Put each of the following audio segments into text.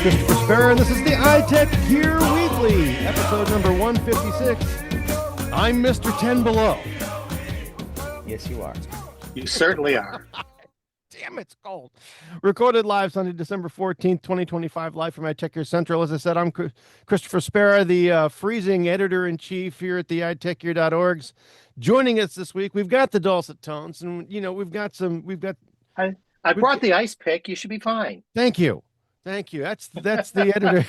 Christopher Spera, and this is the iTechGear Weekly, episode number 156. I'm Mr. 10 Below. Yes, you are. You certainly are. Damn, it's cold. Recorded live Sunday, December 14th, 2025, live from iTechGear Central. As I said, I'm Christopher Spera, the freezing editor-in-chief here at the iTechGear.orgs. Joining us this week, we've got the dulcet tones, and, you know, we've got. I brought the ice pick. You should be fine. Thank you. That's the editor.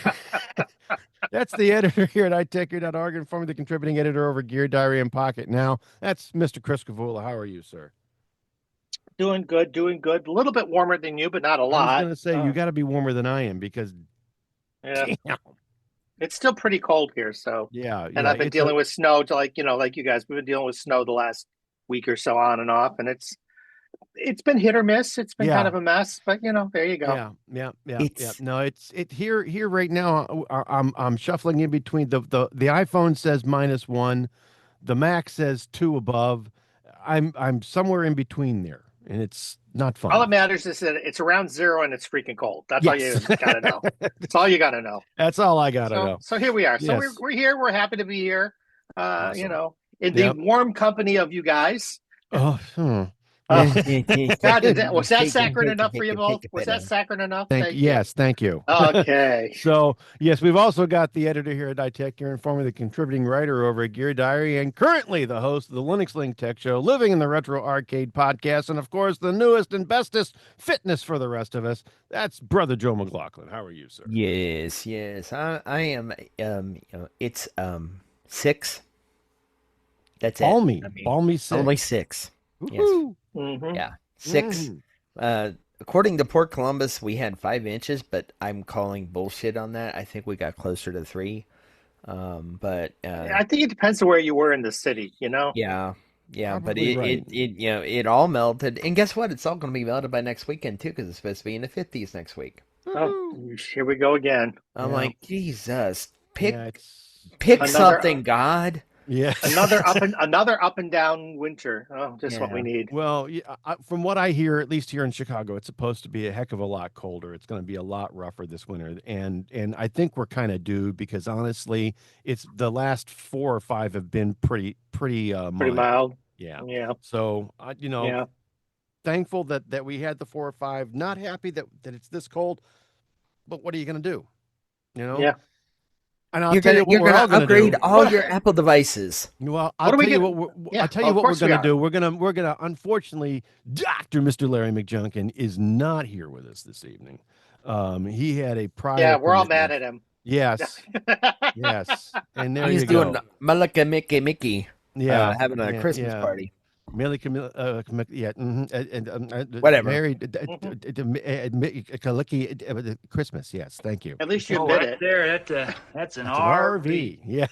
That's the editor here at iTechGear.org and formerly the contributing editor over Gear Diary and Pocket. Now, that's Mr. Chris Gavula. How are you, sir? Doing good. A little bit warmer than you, but not a lot. I was going to say, you got to be warmer than I am because, yeah, damn. It's still pretty cold here. So Yeah. and I've been dealing with snow, like you guys. We've been dealing with snow the last week or so, on and off, and it's been hit or miss. It's been kind of a mess, but there you go. Yeah. No, it's here right now. I'm shuffling in between the iPhone says -1, the Mac says 2 above. I'm somewhere in between there, and it's not fun. All that matters is that it's around 0 and it's freaking cold. That's all you gotta know. That's all you gotta know. That's all I gotta know. So here we are. So Yes. we're here. We're happy to be here. Awesome. In the warm company of you guys. Oh. God, was that saccharine enough for you both? Was that saccharine enough? Yes, thank you. Okay. So, yes, we've also got the editor here at iTechGear and formerly the contributing writer over at Gear Diary and currently the host of the Linux Link Tech Show, Living in the Retro Arcade podcast, and, of course, the newest and bestest fitness for the rest of us. That's Brother Joe McLaughlin. How are you, sir? Yes. I am. It's 6. That's Balmy. it. Balmy 6. Only 6. Woo-hoo. Yes. Mm-hmm. Yeah. 6. According to Port Columbus, we had 5 inches, but I'm calling bullshit on that. I think we got closer to 3. But I think it depends on where you were in the city. Yeah. Probably But right. it all melted, and guess what? It's all going to be melted by next weekend too, because it's supposed to be in the 50s next week. Oh, here we go again. I'm like, Jesus, pick Another- something, God. Yeah. Another up and down winter. Oh, just what we need. Well, from what I hear, at least here in Chicago, it's supposed to be a heck of a lot colder. It's going to be a lot rougher this winter, and I think we're kind of due because honestly, it's the last 4 or 5 have been pretty mild. Yeah. So thankful that we had the 4 or 5. Not happy that it's this cold, but what are you going to do? Yeah. And I'll You're tell you what we're all gonna going to upgrade all your Apple devices. Well, I'll tell you what we're going to do. We're going to unfortunately, Mr. Larry McJunkin is not here with us this evening. He had a prior. Yeah, we're all mad at him. Yes. And there He's you go. doing Malika Mickey. Yeah, having a Christmas party. Whatever. Married, Christmas. Yes, thank you. At least you admit it. There, that's an RV. Yeah.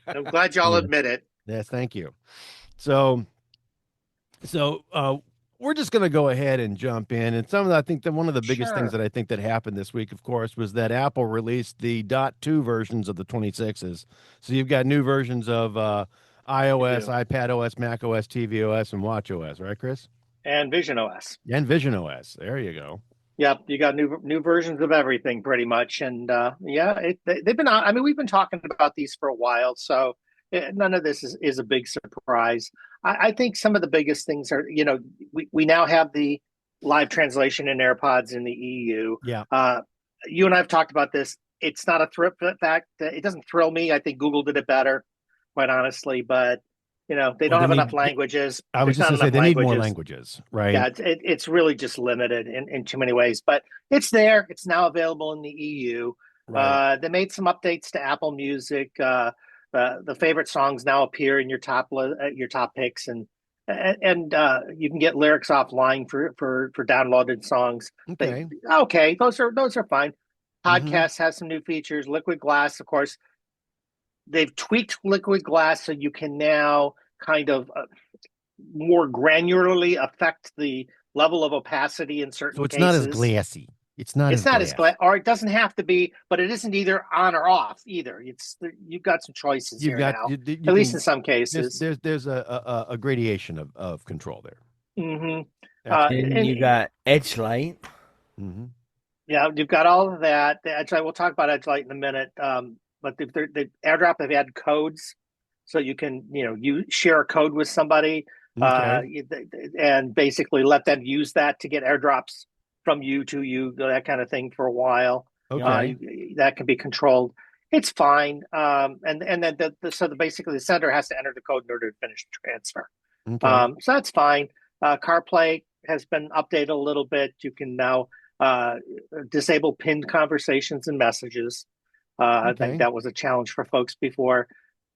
I'm glad y'all admit it. Yes, thank you. So we're just going to go ahead and jump in. And I think that one of the biggest things that I think that happened this week, of course, was that Apple released the .2 versions of the 26s. So you've got new versions of iOS, iPadOS, macOS, tvOS, and watchOS, right, Chris? And VisionOS. And VisionOS. There you go. Yep, you got new versions of everything pretty much, and they've been out. I mean, we've been talking about these for a while, so none of this is a big surprise. I think some of the biggest things are, we now have the live translation in AirPods in the EU. Yeah. You and I have talked about this. It's not a fact. It doesn't thrill me. I think Google did it better, quite honestly, but they don't have enough languages. I was just going to say they need more languages, right? Yeah, it's really just limited in too many ways, but it's there. It's now available in the EU. Right. They made some updates to Apple Music. The favorite songs now appear in your top picks, and you can get lyrics offline for downloaded songs. Okay, those are fine. Podcasts has some new features. Liquid Glass, of course. They've tweaked Liquid Glass so you can now kind of more granularly affect the level of opacity in certain cases. So it's not as glassy. It's not as glass, or it doesn't have to be, but it isn't either on or off either. You've got some choices now, at least in some cases. There's a gradation of control there. Mm-hmm. And you got Edge Light. Mm-hmm. Yeah, you've got all of that. The Edge Light, we'll talk about Edge Light in a minute. But the AirDrop have had codes, so you can you share a code with somebody, Okay. and basically let them use that to get AirDrops from you to you, that kind of thing for a while. Okay. That can be controlled. It's fine. And then basically the sender has to enter the code in order to finish the transfer. Okay. So that's fine. CarPlay has been updated a little bit. You can now uh, disable pinned conversations and messages. I think Okay. that was a challenge for folks before.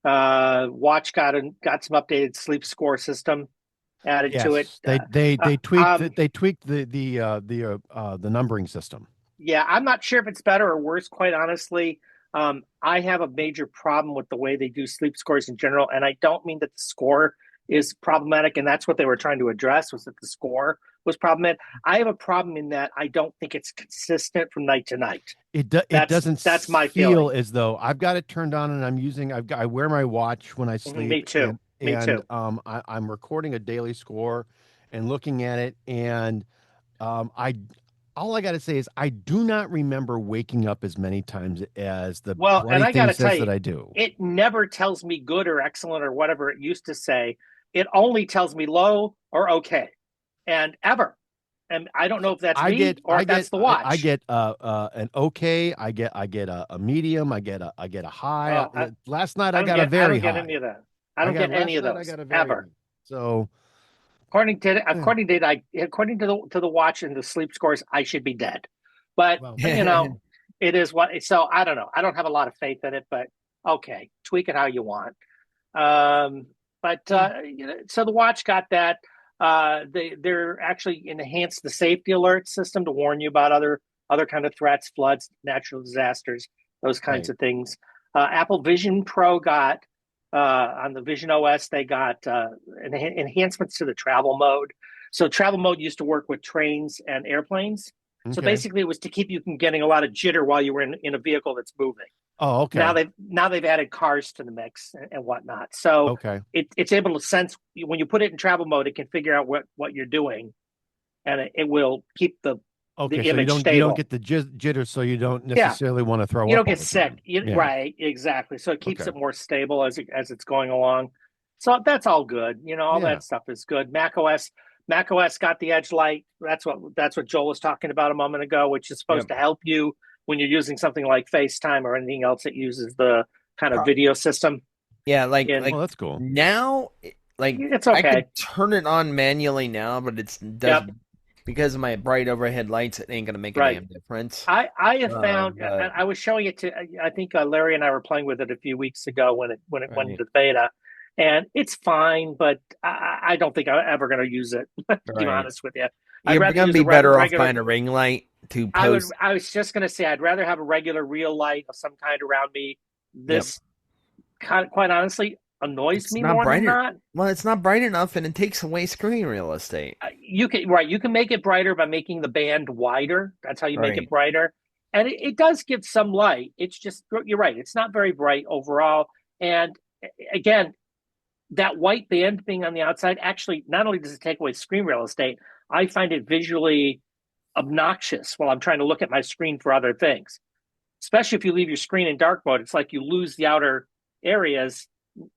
Watch got some updated sleep score system added to it. Yes. They tweaked the numbering system. Yeah, I'm not sure if it's better or worse, quite honestly. I have a major problem with the way they do sleep scores in general, and I don't mean that the score is problematic, and that's what they were trying to address, was that the score was problematic. I have a problem in that I don't think it's consistent from night to night. It doesn't That's my feel feeling. as though I've got it turned on and I wear my watch when I Me sleep, too. Me too. I'm recording a daily score and looking at it, and I all I got to say is I do not remember waking up as many times as the Well, and bloody I got thing to tell says you, that I do. it never tells me good or excellent or whatever it used to say. It only tells me low or okay, and ever. And I don't know So if that's me or if that's the I watch. get an okay, I get a medium, I get a high. Oh, Last night I got a I very don't get any high. of that. I don't get any Last of night I those got a very high. ever. So eh, According to the watch and the sleep scores, I should be dead. But well, it is what. So I don't know. I don't have a lot of faith in it, but okay, tweak it how you want. Um, but so the watch got that. They're actually enhanced the safety alert system to warn you about other kind of threats, floods, natural disasters, those kinds right. of things. Apple Vision Pro got on the Vision OS. They got enhancements to the travel mode. So travel mode used to work with trains and airplanes. So Okay. basically, it was to keep you from getting a lot of jitter while you were in a vehicle that's moving. Oh, okay. Now they've added cars to the mix and whatnot. So Okay. it's able to sense when you put it in travel mode, it can figure out what you're doing, and it will keep the Okay, so image you don't stable. get the jitter, so you don't Yeah, necessarily want to throw you up don't all get the sick. time. Yeah. Right, exactly. So it keeps Okay. it more stable as it's going along. So that's all good. All Yeah. that stuff is good. Mac OS got the Edge Light. That's what Joel was talking about a moment ago, which is supposed Yep. to help you when you're using something like FaceTime or anything else that uses the kind of Pro- video system. Yeah, In Oh, that's cool. now, It's I okay. could turn it on manually now, but it does Yep. because of my bright overhead lights. It ain't gonna make a Right. damn difference. I have found, But I was showing it to, I think Larry and I were playing with it a few weeks ago when it went right, into beta, and it's fine, but I don't think I'm ever going to use it. To be right. honest with you, I'd You're rather gonna use be a better off regular. buying a ring light to post. I was just going to say I'd rather have a regular real light of some kind around me. Yep. This quite honestly annoys It's me not more than brighter. not. Well, it's not bright enough, and it takes away screen real estate. You can make it brighter by making the band wider. That's how you make it Right. brighter, and it does give some light. It's just, you're right, it's not very bright overall. And again, that white band being on the outside, actually, not only does it take away screen real estate, I find it visually obnoxious while I'm trying to look at my screen for other things, especially if you leave your screen in dark mode. It's like you lose the outer areas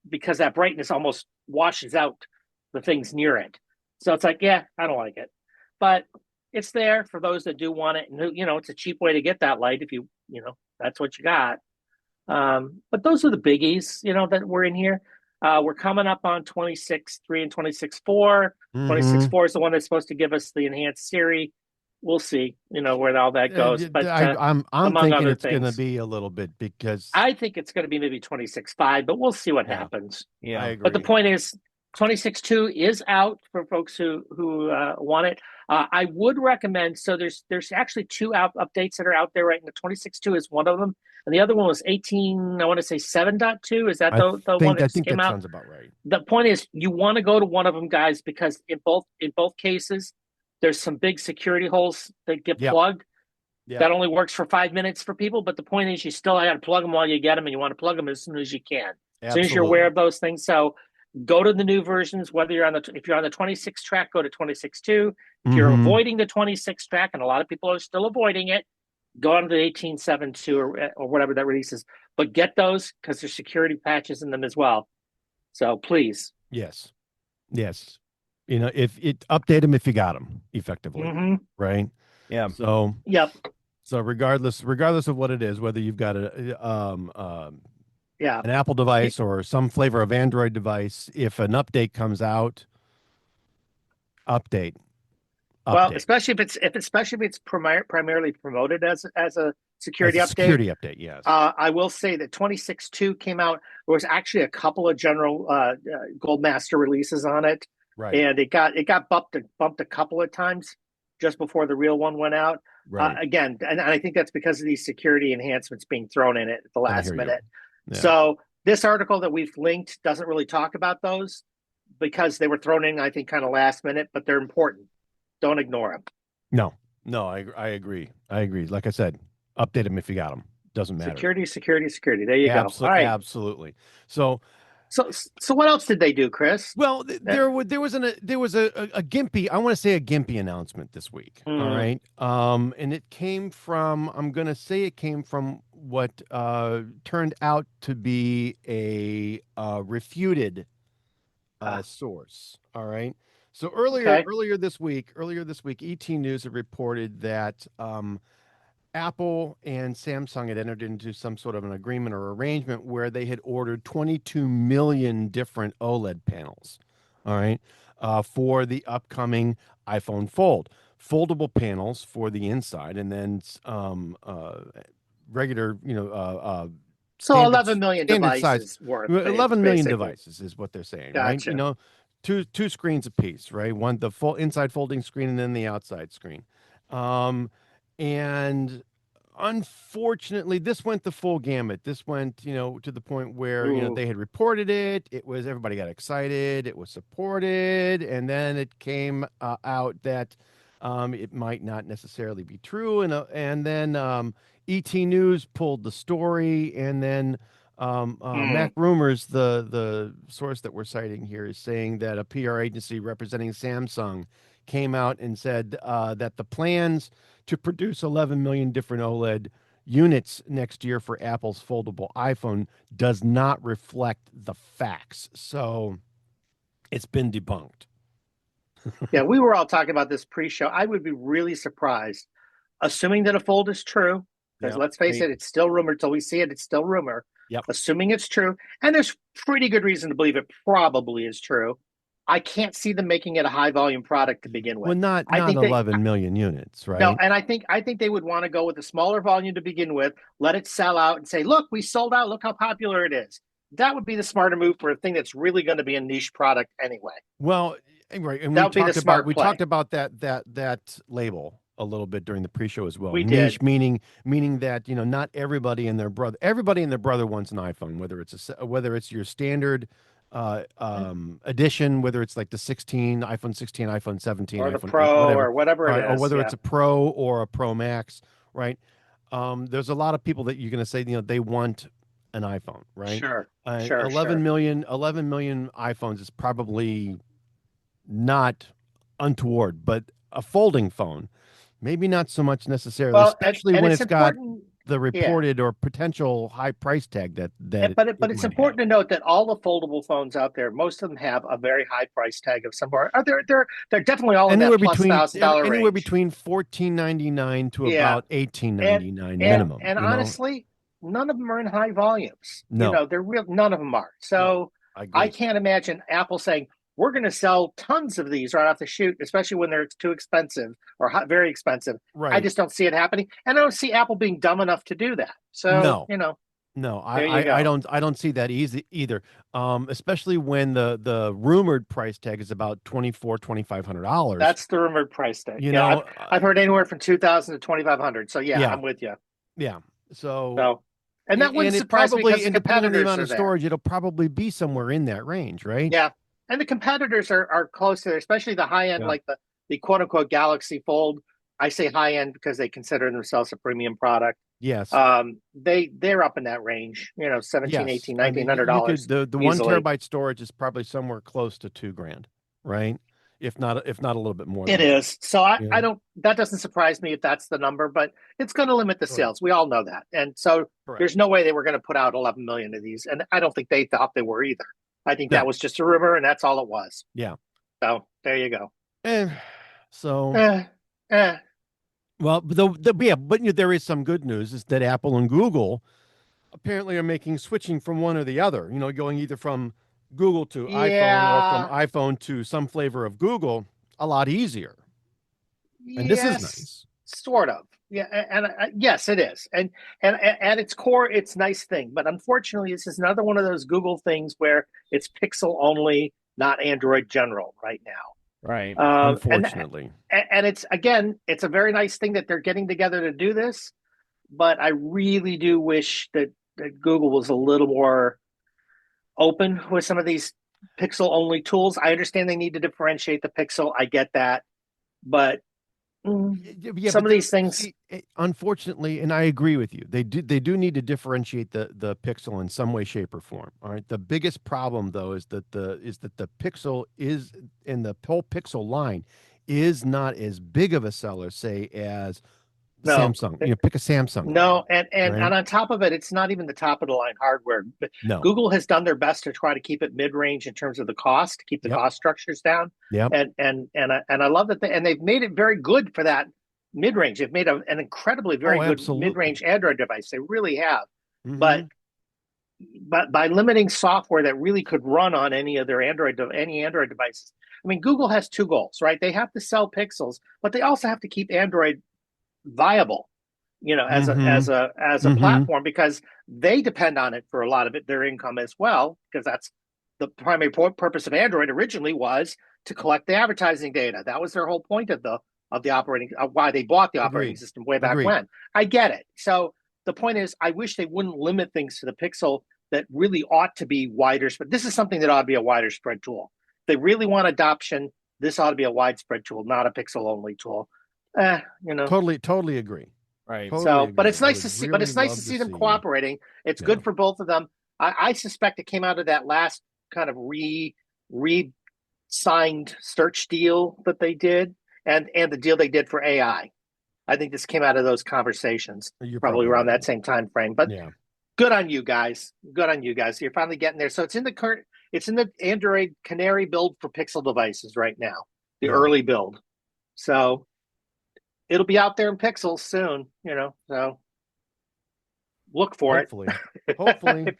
because that brightness almost washes out the things near it. So it's like, yeah, I don't like it, but it's there for those that do want it, and it's a cheap way to get that light if that's what you got. But those are the biggies, that we're in here. We're coming up on 26.3 and 26.4. Mm-hmm. 26.4 is the one that's supposed to give us the enhanced Siri. We'll see, where all that goes. But I'm among thinking other it's going to things, be a little bit because I think it's going to be maybe 26.5, but we'll see what yeah, happens. I Yeah. But the agree. point is, 26.2 is out for folks who want it. I would recommend. So there's actually two updates that are out there right now. 26.2 is one of them, and the other one was 18. I want to say 7.2. Is that the one that I just think came that out? sounds about right. The point is, you want to go to one of them, guys, because in both cases, there's some big security holes that get Yep. plugged. Yep. That only works for 5 minutes for people, but the point is, you still got to plug them while you get them, and you want to plug them as soon as you can, as soon as you're aware Absolutely. of those things. So go to the new versions. Whether if you're on the 26 track, go to 26.2. If you're Mm-hmm. avoiding the 26 track, and a lot of people are still avoiding it, Go on to the 18.7.2 or whatever that release is, but get those because there's security patches in them as well. So please. Yes. Yes. If it update them if you got them effectively, right? Yeah. So yep. So regardless of what it is, whether you've got an Apple device or some flavor of Android device, if an update comes out, update. Well, especially if it's primarily promoted as a security update. Security update, yes. I will say that 26.2 came out. There was actually a couple of general Goldmaster releases on it, right? And it got bumped a couple of times just before the real one went out. Right. Again, and I think that's because of these security enhancements being thrown in it at the last minute. Yeah. So this article that we've linked doesn't really talk about those because they were thrown in, I think, kind of last minute, but they're important. Don't ignore them. No, I agree. Like I said, update them if you got them. Doesn't matter. Security. There you go. All right. Absolutely. So what else did they do, Chris? Well, there was a gimpy, I want to say a gimpy announcement this week. All right. And it came from, I'm going to say it came from what turned out to be a refuted source. All right. So earlier this week, ET News had reported that Apple and Samsung had entered into some sort of an agreement or arrangement where they had ordered 22 million different OLED panels, all right, for the upcoming iPhone foldable panels for the inside, and then regular, so 11 million devices worth. 11 million devices is what they're saying, gotcha. Right? Two screens apiece, right? One, the full inside folding screen, and then the outside screen. And unfortunately, this went the full gamut. This went, to the point where, they had reported it. It was, everybody got excited. It was supported. And then it came out that it might not necessarily be true. And then ET News pulled the story. And then Mac Rumors, the source that we're citing here, is saying that a PR agency representing Samsung came out and said that the plans to produce 11 million different OLED units next year for Apple's foldable iPhone does not reflect the facts. So it's been debunked. Yeah, we were all talking about this pre-show. I would be really surprised, assuming that a fold is true, because let's face it, it's still rumor. Till we see it, it's still rumor. Yep. Assuming it's true, and there's pretty good reason to believe it probably is true. I can't see them making it a high volume product to begin with. Well, not 11 million units, right? No, and I think they would want to go with a smaller volume to begin with, let it sell out and say, look, we sold out, look how popular it is. That would be the smarter move for a thing that's really going to be a niche product anyway. Well, right, and we talked about that label a little bit during the pre-show as well. We niche did. meaning that, not everybody and their brother wants an iPhone, whether it's your standard edition, whether it's like the iPhone 16, iPhone 17, or the iPhone Pro, 8, or whatever it is, or whether it's a Pro or a Pro Max, right? There's a lot of people that you're going to say, they want an iPhone, right? Sure. 11 million iPhones is probably not untoward, but a folding phone, maybe not so much necessarily, especially when it's got the reported or potential high price tag that but it's important to note that all the foldable phones out there, most of them have a very high price tag of some sort. They're definitely all in that plus $1,000 range. Anywhere between $1,499 to about $1,899 minimum. And honestly, none of them are in high volumes. No, they're real. None of them are. So I can't imagine Apple saying, we're going to sell tons of these right off the chute, especially when they're too expensive or very expensive. Right. I just don't see it happening. And I don't see Apple being dumb enough to do that. So, No, I don't see that easy either. Especially when the rumored price tag is about $2,500. That's the rumored price tag. I've heard anywhere from $2,000 to $2,500. So I'm with you. Yeah. And that wouldn't surprise me because depending on the amount of storage, it'll probably be somewhere in that range, right? Yeah. And the competitors are close to there, especially the high end, like the quote unquote Galaxy Fold. I say high end because they consider themselves a premium product. Yes. They're up in that range, $1,700, $1,800, $1,900. The 1 terabyte storage is probably somewhere close to $2,000, right? if not a little bit more. It than is. So I that. don't, that doesn't surprise me if that's the number, but it's going to limit the sales. We all know that. And so there's no way they were going to put out 11 million of these. And I don't think they thought they were either. I think that was just a rumor, and that's all it was. Yeah. So there you go. And so, well, but there is some good news is that Apple and Google apparently are making switching from one or the other, going either from Google to iPhone or from iPhone to some flavor of Google a lot easier. And this is nice. Sort of. Yeah. And yes, it is. And at its core, it's a nice thing. But unfortunately, this is another one of those Google things where it's Pixel only, not Android general right now. Right. Unfortunately. And it's, again, it's a very nice thing that they're getting together to do this. But I really do wish that Google was a little more open with some of these Pixel only tools. I understand they need to differentiate the Pixel. I get that. But some of these things, unfortunately, and I agree with you, they do need to differentiate the Pixel in some way, shape, or form. All right. The biggest problem, though, is that the Pixel is in the whole Pixel line is not as big of a seller, say, as Samsung. Pick a Samsung. No, and on top of it, it's not even the top of the line hardware. No. Google has done their best to try to keep it mid range in terms of the cost, to keep the cost structures down. Yeah. And I love that they've made it very good for that mid range. They've made an incredibly very good mid range Android device. They really have. Mm-hmm. But by limiting software that really could run on any Android devices, I mean, Google has two goals, right? They have to sell Pixels, but they also have to keep Android viable, as a platform, because they depend on it for a lot of their income as well, because that's the primary purpose of Android originally, was to collect the advertising data. That was their whole point of the operating, why they bought the operating system way back when. I get it. So the point is, I wish they wouldn't limit things to the Pixel that really ought to be wider. But this is something that ought to be a wider spread tool. If they really want adoption, this ought to be a widespread tool, not a Pixel only tool. Totally agree. Right. But it's nice to see. But it's nice to see them cooperating. It's good for both of them. I suspect it came out of that last kind of re-signed search deal that they did, and the deal they did for AI. I think this came out of those conversations, probably around that same time frame. But good on you guys. You're finally getting there. So it's in the Android Canary build for Pixel devices right now, the early build. So it'll be out there in Pixels soon, so look for it. Hopefully.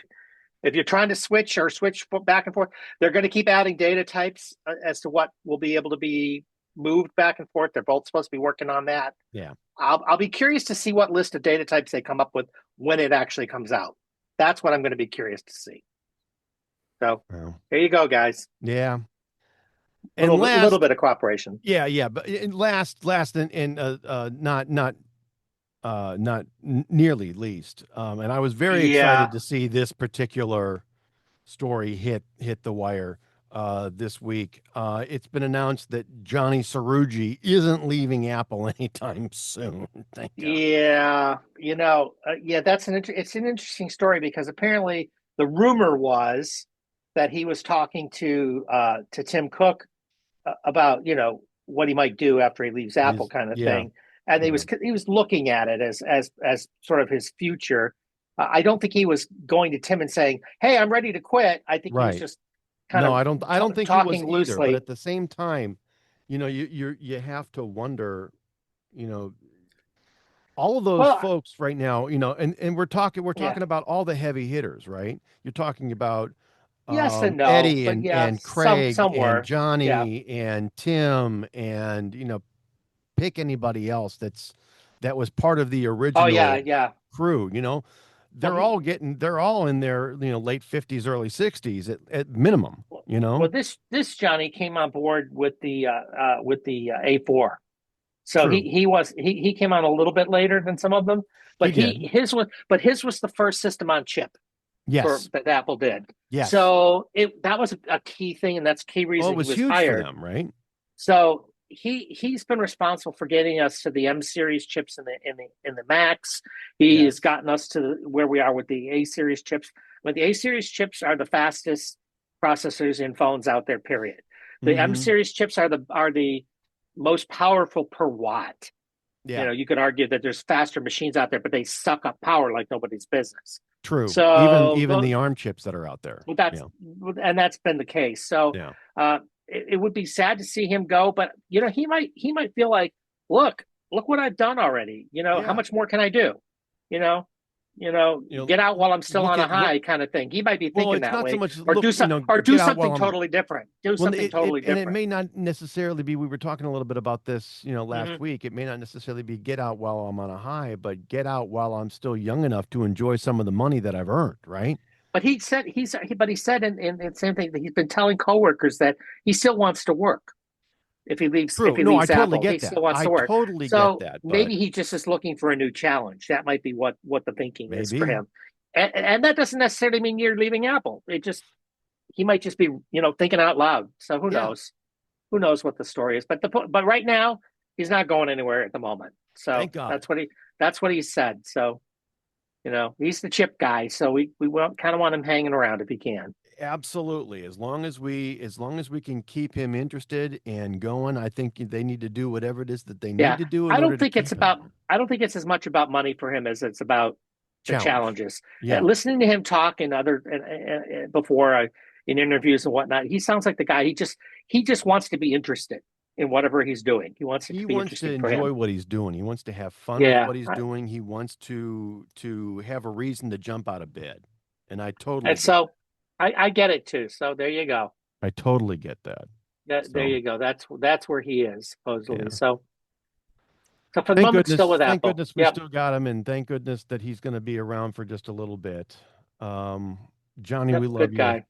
If you're trying to switch back and forth, they're going to keep adding data types as to what will be able to be moved back and forth. They're both supposed to be working on that. Yeah. I'll be curious to see what list of data types they come up with when it actually comes out. That's what I'm going to be curious to see. So Here you go, guys. Yeah. And a little bit of cooperation. Yeah. But last and not nearly least. And I was very excited to see this particular story hit the wire this week. It's been announced that Johnny Cerrugi isn't leaving Apple anytime soon. Thank God. Yeah, that's it's an interesting story, because apparently the rumor was that he was talking to Tim Cook about what he might do after he leaves Apple, kind of thing, and he was looking at it as sort of his future. I don't think he was going to Tim and saying, "Hey, I'm ready to quit." I think he was just kind of I don't think talking he was loosely. either, but at the same time, you have to wonder, all of those folks right now, and we're talking about all the heavy hitters, right? You're talking about yes and no, Eddie and Craig and Johnny and Tim and pick anybody else that was part of the original crew. They're all in their late 50s, early 60s at minimum. Well, this Johnny came on board with the A4, so he came on a little bit later than some of them, but his was the first system on chip. Yes, that Apple did. Yes. So that was a key thing, and that's a key reason it was he was huge hired. for them, right? So he's been responsible for getting us to the M series chips in the Macs. He has gotten us to where we are with the A series chips. But the A series chips are the fastest processors in phones out there, period. The M series chips are the most powerful per watt. Yeah. You know, you could argue that there's faster machines out there, but they suck up power like nobody's business. True. So even the ARM chips that are out there. And that's been the case. So it would be sad to see him go, but you know, he might feel like, look what I've done already. You know, how much more can I do? You know, get out while I'm still on a high kind of thing. He might be thinking that way, or do something totally different. Do something totally different. And it may not necessarily be. We were talking a little bit about this, last week. It may not necessarily be get out while I'm on a high, but get out while I'm still young enough to enjoy some of the money that I've earned. Right. But he said in the same thing that he's been telling coworkers that he still wants to work. If he leaves, True. I totally Apple, get he that. still wants to work. Totally so get that. Maybe he just is looking for a new challenge. That might be what the thinking is for him. And that doesn't necessarily mean you're leaving Apple. He might just be, thinking out loud. So who knows? Who knows what the story is? But right now he's not going anywhere at the moment. So thank God. That's what he said. So, he's the chip guy. So we kind of want him hanging around if he can. Absolutely. As long as we can keep him interested and going, I think they need to do whatever it is that they need to do. I don't think it's as much about money for him as it's about the challenges. Yeah. Listening to him talk in before in interviews and whatnot, he sounds like the guy. He just wants to be interested in whatever he's doing. He wants to enjoy what he's doing. He wants to have fun with what he's doing. He wants to have a reason to jump out of bed. And I totally. And so I get it too. So there you go. I totally get that. There you go. That's where he is supposedly. Yeah. So for the moment, still with Apple. Thank goodness we still got him, and thank goodness that he's going to be around for just a little bit. Johnny, we love you. Good guy.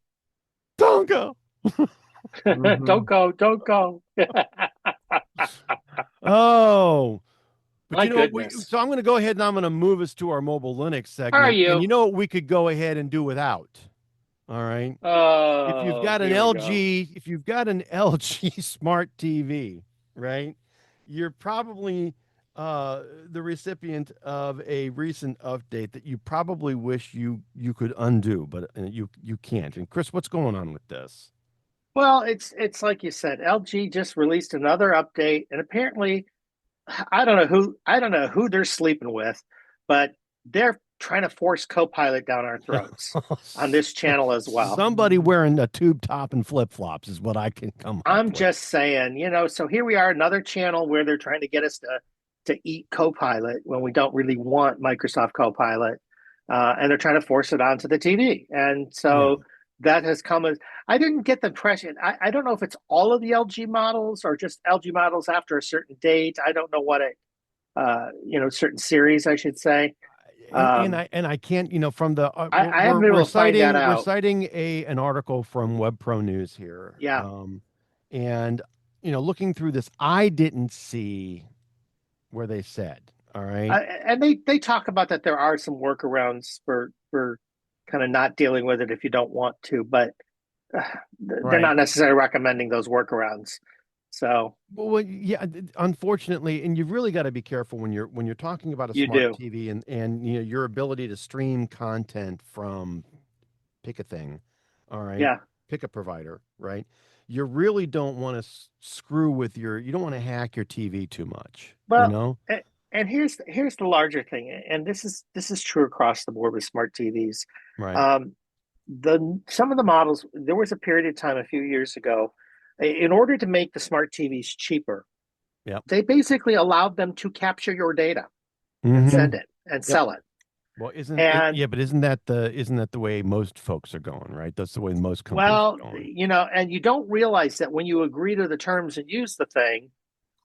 Don't go. Don't go. Oh. But my goodness. So I'm going to go ahead and I'm going to move us to our mobile Linux segment. Are you? And you know what we could go ahead and do without? All right. If you've got an LG smart TV, right, you're probably the recipient of a recent update that you probably wish you could undo, but you can't. And Chris, what's going on with this? Well, it's like you said, LG just released another update, and apparently, I don't know who they're sleeping with, but they're trying to force Copilot down our throats on this channel as well. Somebody wearing a tube top and flip-flops is what I can come up with. I'm just saying, so here we are, another channel where they're trying to get us to eat Copilot when we don't really want Microsoft Copilot, and they're trying to force it onto the TV. And so that has come as, I didn't get the impression, I don't know if it's all of the LG models or just LG models after a certain date. I don't know what certain series, I should say. And I can't, from the I haven't been able to find that out. We're citing an article from WebPro News here. Yeah. And looking through this, I didn't see where they said, all right. And they talk about that there are some workarounds for kind of not dealing with it if you don't want to, but they're not necessarily recommending those workarounds. So, well, yeah, unfortunately, and you've really got to be careful when you're talking about a smart TV and your ability to stream content from pick a thing, all right? Yeah, pick a provider, right? You really don't want to screw with you don't want to hack your TV too much. Well, and here's the larger thing, and this is true across the board with smart TVs. Right. Some of the models, there was a period of time a few years ago. In order to make the smart TVs cheaper, they basically allowed them to capture your data and send it and sell it. Well, isn't that the way most folks are going, right? That's the way most companies are going. And you don't realize that when you agree to the terms and use the thing,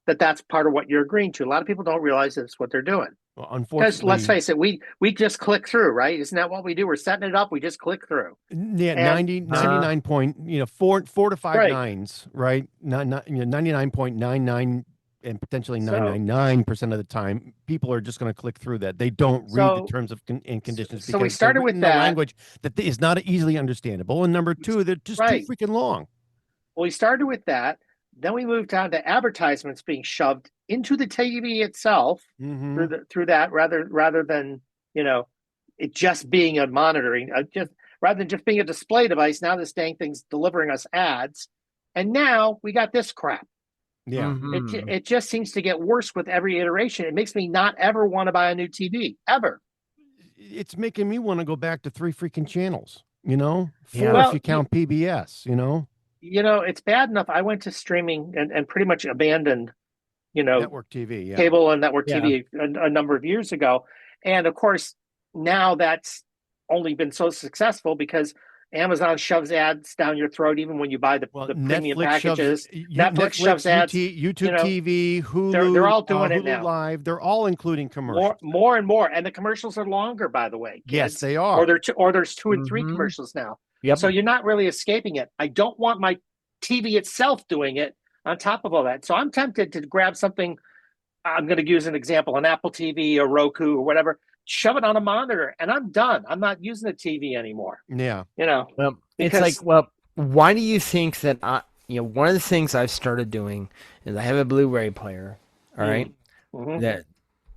that's part of what you're agreeing to. A lot of people don't realize that's what they're doing. Well, unfortunately, because let's face it, we just click through, right? Isn't that what we do? We're setting it up. We just click through. Yeah, 99 point, 4 to 5 nines, right? 99.99 and potentially 999% of the time, people are just going to click through that. They don't read the terms and conditions. So we started with that language that is not easily understandable, and number two, they're just too freaking long. Well, we started with that. Then we moved on to advertisements being shoved into the TV itself through that rather than it just being a monitoring, rather than just being a display device. Now this dang thing's delivering us ads, And now we got this crap. Yeah. It just seems to get worse with every iteration. It makes me not ever want to buy a new TV ever. It's making me want to go back to 3 freaking channels, you know, 4 Yeah. if Well, you count PBS, you know, it's bad enough. I went to streaming and pretty much abandoned, network TV. Yeah. cable and network Yeah. TV a number of years ago. And of course, now that's only been so successful because Amazon shoves ads down your throat even when you buy the premium packages. Netflix shoves ads. YouTube TV, Hulu. They're all doing it Hulu now. Live. They're all including commercials. More and more, and the commercials are longer. By the way, kids. Yes, they are. Or there's 2 and 3 commercials now. Yep. So you're not really escaping it. I don't want my TV itself doing it on top of all that. So I'm tempted to grab something. I'm going to use an example, an Apple TV or Roku or whatever. Shove it on a monitor, and I'm done. I'm not using the TV anymore. Yeah. Well, it's because- like, well, why do you think that one of the things I've started doing is I have a Blu-ray player, all right, that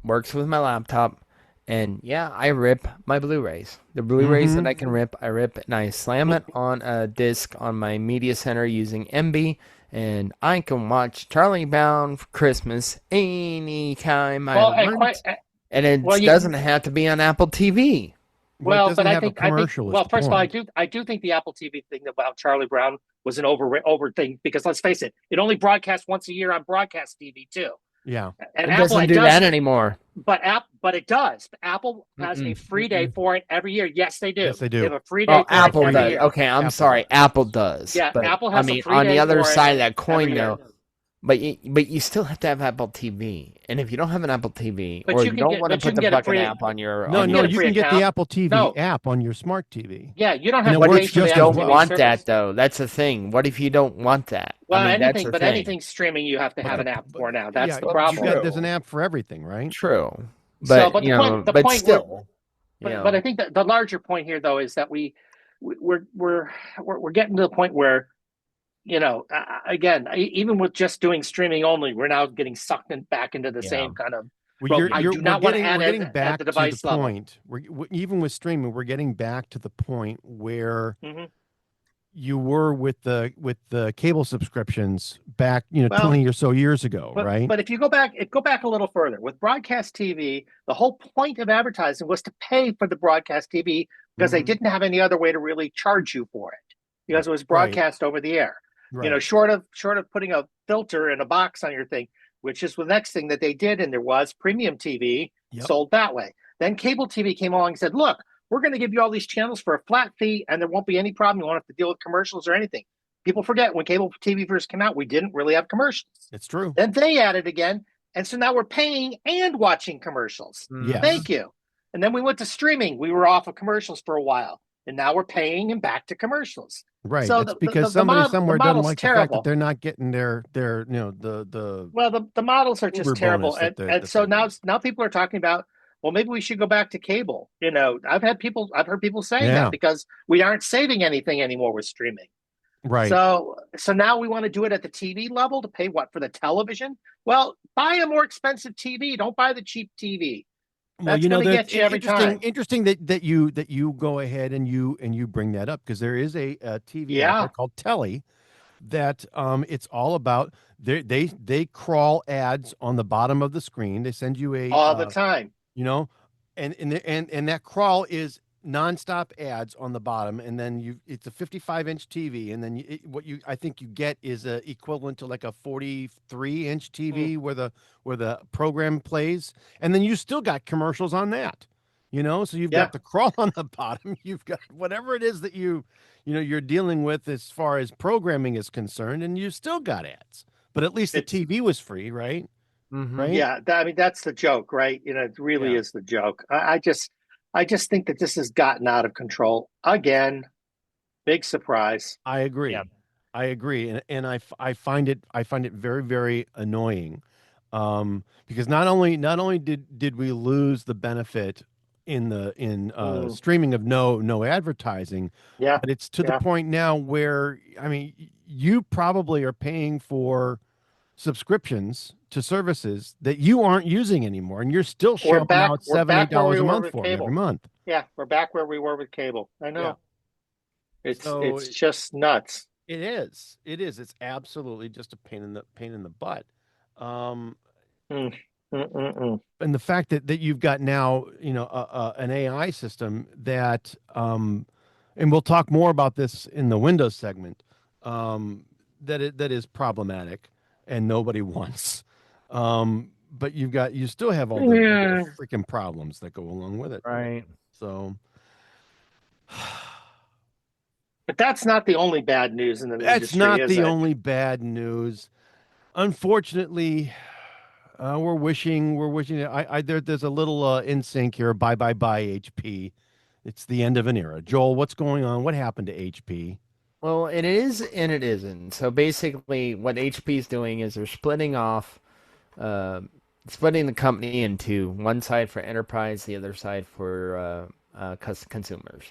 works with my laptop, and yeah, I rip my Blu-rays. The Blu-rays that I can rip, I rip, and I slam it on a disc on my media center using MB, and I can watch Charlie Brown for Christmas anytime I want. And it doesn't have to be on Apple TV. Well, but I think commercial. Well, first of all, I do think the Apple TV thing about Charlie Brown was an over thing because let's face it, it only broadcasts once a year on broadcast TV too. Yeah, and it doesn't do that anymore. But it does. Apple has a free day for it every year. Yes, they do. Yes, they do. They have a free day. Oh, for Apple it every does. year. Okay, I'm sorry. Apple does. Yeah, but, Apple has a free on day the other for side it of that coin, every year. though. But you still have to have Apple TV, and if you don't have an Apple TV, But or you you can don't get- want to but you put can the get a fucking free- app on your No, you no, get a you free can get the account. Apple TV No. app on your smart TV. Yeah, you don't And have it to works pay for just the you as Apple don't well. TV want service. that though. That's the thing. What if you don't want that? Well, I mean, that's the thing. anything streaming, you have to have an app for now. That's Yeah, the problem. there's an app for everything, right? True, So, but but you the know, point- the but point still, But I think that the larger point here, though, is that we're getting to the point where, again, even with just doing streaming only, we're now getting sucked back into the same kind of. Well, I do not want to we're add getting at back the device to the level. point. Even with streaming, we're getting back to the point where you were with the cable subscriptions back, 20 or so years ago, right? But if you go back a little further with broadcast TV, the whole point of advertising was to pay for the broadcast TV because they didn't have any other way to really charge you for it because it was broadcast over the air. Right. Short of putting a filter in a box on your thing, which is the next thing that they did, and there was premium TV sold that way. Then cable TV came along and said, look, we're going to give you all these channels for a flat fee, and there won't be any problem. You won't have to deal with commercials or anything. People forget when cable TV first came out, we didn't really have commercials. It's true. Then they added again, and so now we're paying and watching commercials. Yes. Thank you. And then we went to streaming. We were off of commercials for a while, and now we're paying and back to commercials. Right. So it's because somebody somewhere doesn't like the fact that they're not getting their the models are just Uber terrible, bonus that and so now people are talking about, well, maybe we should go back to cable. I've heard people saying that because we aren't saving anything anymore with streaming. Right. So now we want to do it at the TV level to pay what for the television? Well, buy a more expensive TV. Don't buy the cheap TV. That's going to get you every time. Interesting that you go ahead and you bring that up because there is a TV app called Telly that it's all about they crawl ads on the bottom of the screen. They send you all the time. And that crawl is nonstop ads on the bottom, and then it's a 55-inch TV, and then I think you get is equivalent to like a 43-inch TV where the program plays, and then you still got commercials on that, so you've got the crawl on the bottom, you've got whatever it is that you're dealing with as far as programming is concerned, and you still got ads, but at least the TV was free, right? Right? Yeah, that's the joke, right? It really is the joke. I just think that this has gotten out of control again. Big surprise. I agree. Yeah. I agree, and I find it very, very annoying, because not only did we lose the benefit in streaming of no advertising, but it's to the point now where you probably are paying for subscriptions to services that you aren't using anymore, and you're still shelling out $7-8 a month for every month. Yeah, we're back where we were with cable. I know. It's just nuts. It is. It is. It's absolutely just a pain in the butt. Um, Mm. Mm-mm-mm. and the fact that you've got now, an AI system that, and we'll talk more about this in the Windows segment, that is problematic and nobody wants. But you still have all the negative Yeah. freaking problems that go along with it. Right. So But that's not the only bad news in the that's industry, not is the it? only bad news. Unfortunately, we're wishing. There's a little in sync here. Bye, HP. It's the end of an era. Joel, what's going on? What happened to HP? Well, it is and it isn't. So basically, what HP is doing is they're splitting off, uh, splitting the company into one side for enterprise, the other side for consumers.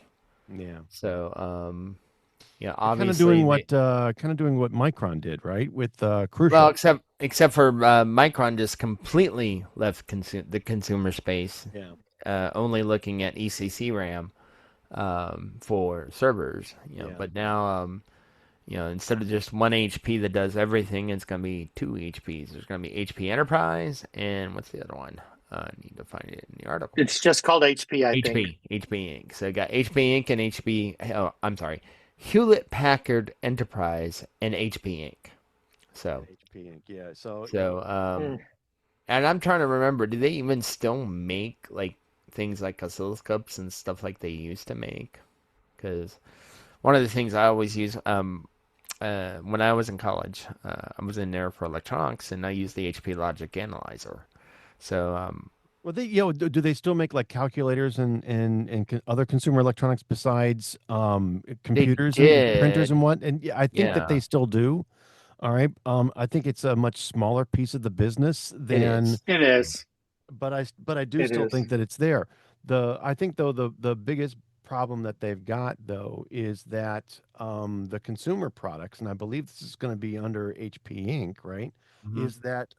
Yeah, So, kind of doing obviously what Micron did, right? With well, Crucial. except for Micron just completely left the consumer space, Yeah, only looking at ECC RAM for servers. yeah. But now instead of just one HP that does everything, it's going to be two HPs. There's going to be HP Enterprise, and what's the other one? I need to find it in the article. It's just called HP, I think. HP Inc. So you got HP Inc. and HP. Oh, I'm sorry, Hewlett Packard Enterprise and HP Inc. So HP Inc. Yeah. So and I'm trying to remember, do they even still make like things like oscilloscopes and stuff like they used to make? Because one of the things I always use, when I was in college, I was in there for electronics, and I used the HP Logic Analyzer. So, well, do they still make like calculators and other consumer electronics besides computers and printers did, and what? And yeah, I think that yeah, they still do. All right. I think it's a much smaller piece of the business it than, is. It is. but I do It still is. think that it's there. I think though the biggest problem that they've got though is that the consumer products, and I believe this is going to be under HP Inc., right? Mm-hmm. Is that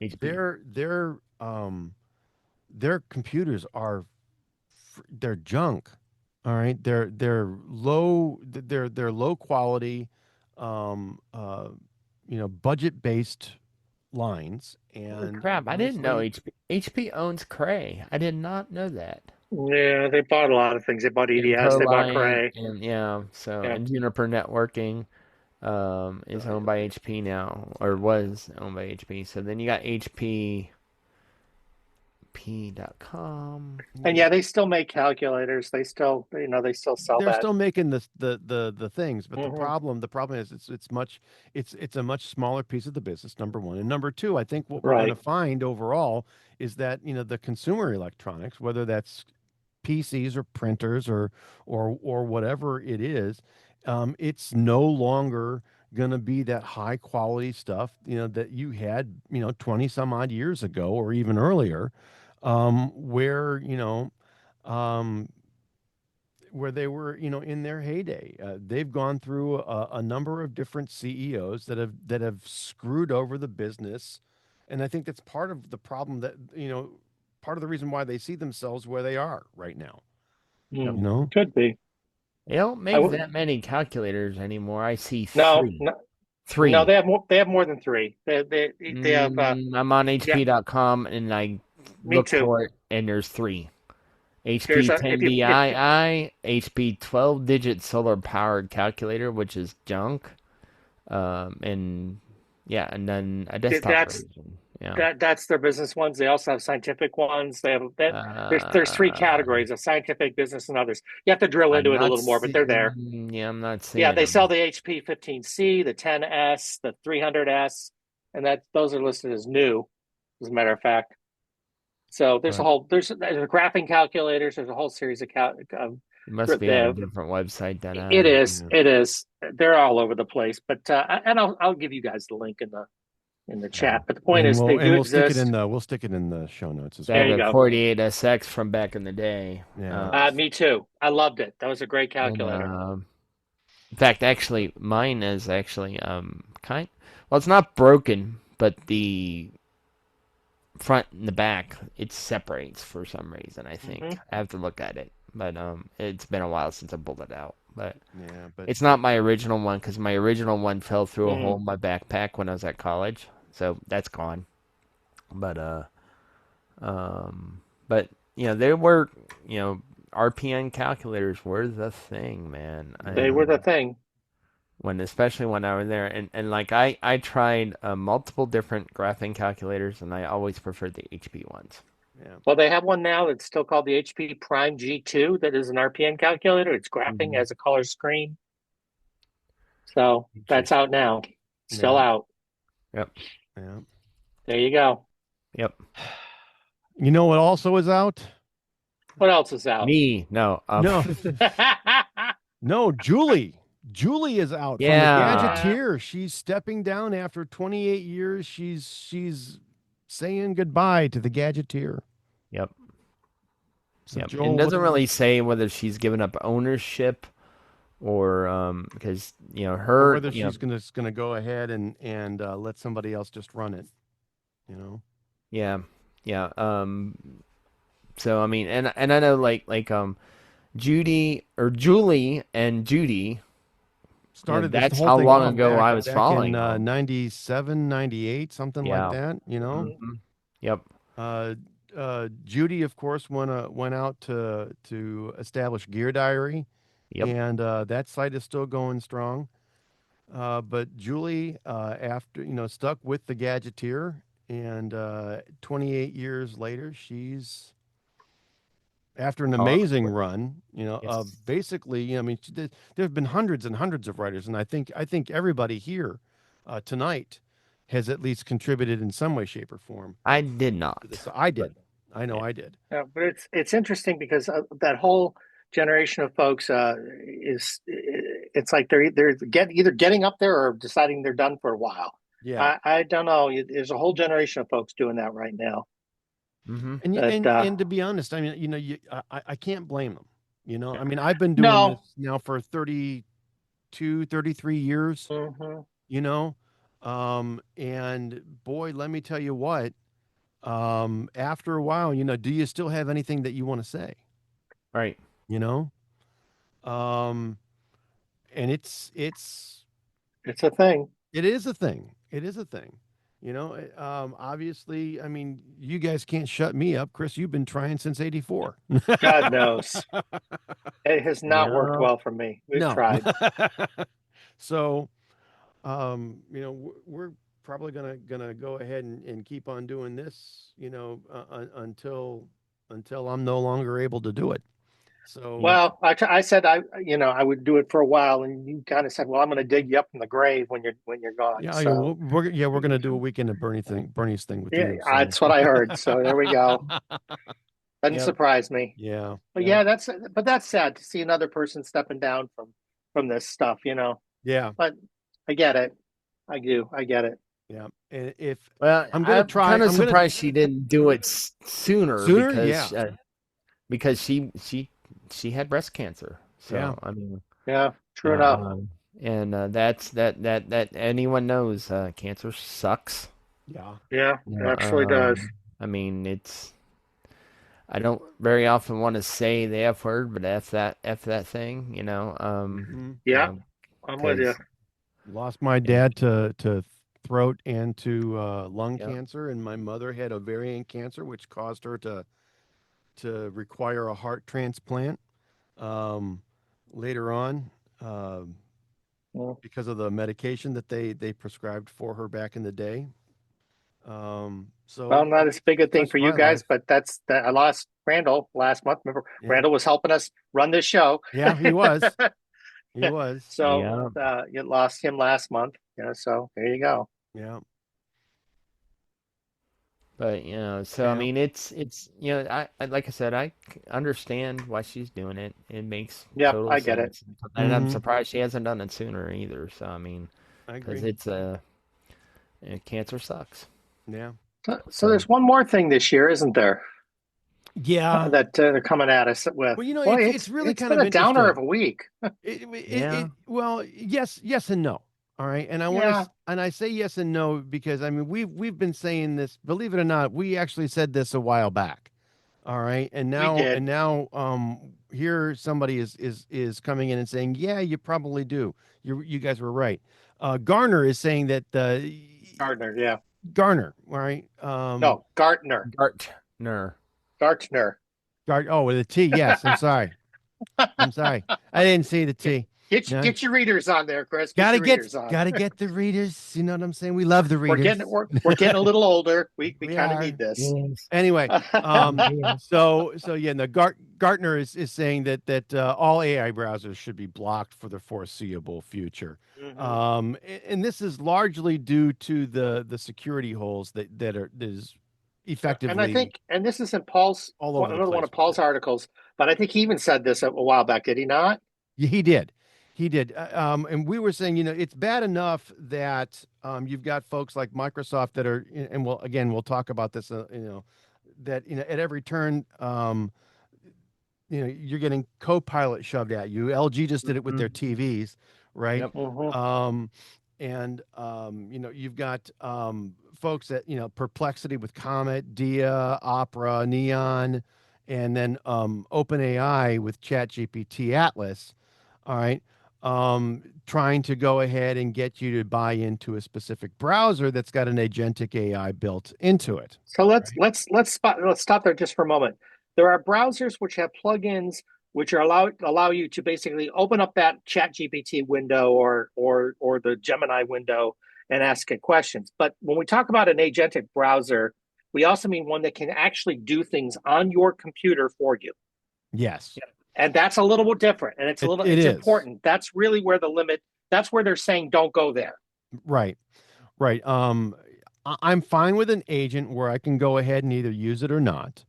HP. their computers they're junk. All right, they're low quality, um, uh, budget based lines, Holy and crap! I didn't know honestly, HP owns Cray. I did not know that. Yeah, they bought a lot of things. They bought And EDS, they bought ProLiant, Cray. and yeah, so Yeah. and Juniper Networking is owned by HP now, or was owned by HP. So then you got HP.com. And yeah, they still make calculators. They still, they still sell they're that. still making the things, but Hmm. the problem is it's a much smaller piece of the business. Number one, and number two, I think what we're going to Right. find overall is that the consumer electronics, whether that's PCs or printers or whatever it is, it's no longer going to be that high quality stuff that you had 20 some odd years ago or even earlier, where um, where they were, in their heyday. They've gone through a number of different CEOs that have screwed over the business, and I think that's part of the problem that part of the reason why they see themselves where they are right now. Mm. You know, Could be. They don't I make w that many calculators anymore. I see no, three. no, no. Three. They have more than three. They have. I'm on Yeah, HP.com and I me look too. for it, and there's three. There's HP a if 10BII, HP 12-digit solar powered calculator, which is junk, and yeah, and then a desktop that's version. Yeah. that's their business ones. They also have scientific ones. They have that. There's three Uh, categories of scientific, business, and others. You have to drill I'm into it a not little more, but they're there. seeing. Yeah, I'm not Yeah, seeing they sell them. the HP 15C, the 10S, the 300S, and those are listed as new, as a matter of fact. So right? there's graphing calculators. There's a whole series of It must be on a the different website than it ours. is Yeah. it is they're all over the place. But and I'll give you guys the link in the Yeah. chat. But the point And is they do exist. we'll stick it in the show notes as They There have well. you a go. 48SX from back in the day. Yeah. Me too. I loved it. That was a great And calculator. in fact, actually, mine is actually well, it's not broken, but the front and the back it separates for some reason. I think Hmm. I have to look at it, but it's been a while since I pulled it out. but but it's not my original one because my original one fell through a hole in my backpack when I was at college, so that's gone. But but there were RPN calculators were the thing, man. They were the thing. Especially when I was there, and like I tried multiple different graphing calculators, and I always preferred the HP ones. Yeah. Well, they have one now that's still called the HP Prime G2 that is an RPN calculator. It's graphing as a color screen. So that's out now. Still out. Yep. Yeah. There you go. Yep. You know what also is out? What else is out? Me. No. No. No, Julie. Julie is out from the Gadgeteer. She's stepping down after 28 years. She's saying goodbye to the Gadgeteer. Yep. So yep. Joel, it doesn't really say whether she's given up ownership or because her or whether she's gonna go ahead and let somebody else just run it. Yeah. Yeah. So I mean, and I know like Julie and Judy started that's this whole how thing long off ago back, I was back following in 97, 98, something like that. Mm-hmm. Yep. Judy, of course, went out to establish Gear Diary, and that site is still going strong. But Julie, after stuck with the Gadgeteer, and 28 years later, she's after an amazing run, basically, I mean, there have been hundreds and hundreds of writers, and I think everybody here tonight has at least contributed in some way, shape, or form. I did not. I did. I know I did. Yeah, but it's interesting because that whole generation of folks it's like they're either getting up there or deciding they're done for a while. Yeah, I don't know. There's a whole generation of folks doing that right now. Mm-hmm. And to be honest, I mean, I can't blame them. I mean, I've been doing this now for 32, 33 years. And boy, let me tell you what. After a while, do you still have anything that you want to say? Right. And it's a thing. It is a thing. It is a thing. Obviously, I mean, you guys can't shut me up. Chris, you've been trying since 84. God knows. It has not worked well for me. We've tried. So, we're probably gonna go ahead and keep on doing this, until I'm no longer able to do it. So, well, I said I would do it for a while, and you kind of said, "Well, I'm going to dig you up from the grave when you're gone." Yeah, so. we're gonna do a weekend of Bernie's thing with you. So. That's what I heard. So there we go. Doesn't surprise me. Yeah, but that's sad to see another person stepping down from this stuff. Yeah, but I get it. I do. I get it. Yeah, and I'm gonna try. Kind of surprised she didn't do it sooner. Because she had breast cancer. So I mean, true enough. And that anyone knows, cancer sucks. Yeah, it actually does. I mean, I don't very often want to say the F word, but F that thing, Yeah, I'm with you. Lost my dad to throat and to lung cancer, and my mother had ovarian cancer, which caused her to require a heart transplant later on because of the medication that they prescribed for her back in the day. So well, not as big a thing for you guys, but I lost Randall last month. Remember, Randall was helping us run this show. Yeah, he was. He was. So you lost him last month. So there you go. Yeah. But I mean, it's I like I said, I understand why she's doing it. It makes total I get sense. it, and I'm surprised she hasn't done it sooner either. So I mean, because it's cancer sucks. Yeah. So there's one more thing this year, isn't there? Yeah, that they're coming at us with. Well, it's really kind of a downer of a week. Well, yes and no. All right, and I say yes and no because I mean we've been saying this. Believe it or not, we actually said this a while back. All right, and now here somebody is coming in and saying, yeah, you probably do. You guys were right. Garner is saying that Gardner, yeah. Garner, right? No, Gartner. Gartner. Gartner. Oh, with a T. Yes. I'm sorry. I'm sorry. I didn't see the T. Get your readers on there, Chris. Gotta your readers on. gotta get the readers. You know what I'm saying? We love the readers. We're getting a little older. We We kind of are. need this. Yes. Anyway, Yes. so yeah, the Gartner is saying that all AI browsers should be blocked for the foreseeable future. And this is largely due to the security holes that is effectively. And I think, and this is in Paul's another one of Paul's articles, but I think he even said this a while back. Did he not? Yeah, he did. He did. And we were saying, it's bad enough that you've got folks like Microsoft that are, and we'll talk about this, that, at every turn, you're getting Copilot shoved at you. LG just did it with their TVs, right? Yep. You've got folks that, Perplexity with Comet, Dia, Opera, Neon, and then OpenAI with ChatGPT Atlas. All right. Trying to go ahead and get you to buy into a specific browser that's got an agentic AI built into it. So let's stop there just for a moment. There are browsers which have plugins which are allow you to basically open up that ChatGPT window or the Gemini window and ask it questions. But when we talk about an agentic browser, we also mean one that can actually do things on your computer for you. Yes. Yeah. And that's a little bit different, and it's important. That's really where the limit. That's where they're saying don't go there. Right. I'm fine with an agent where I can go ahead and either use it or not.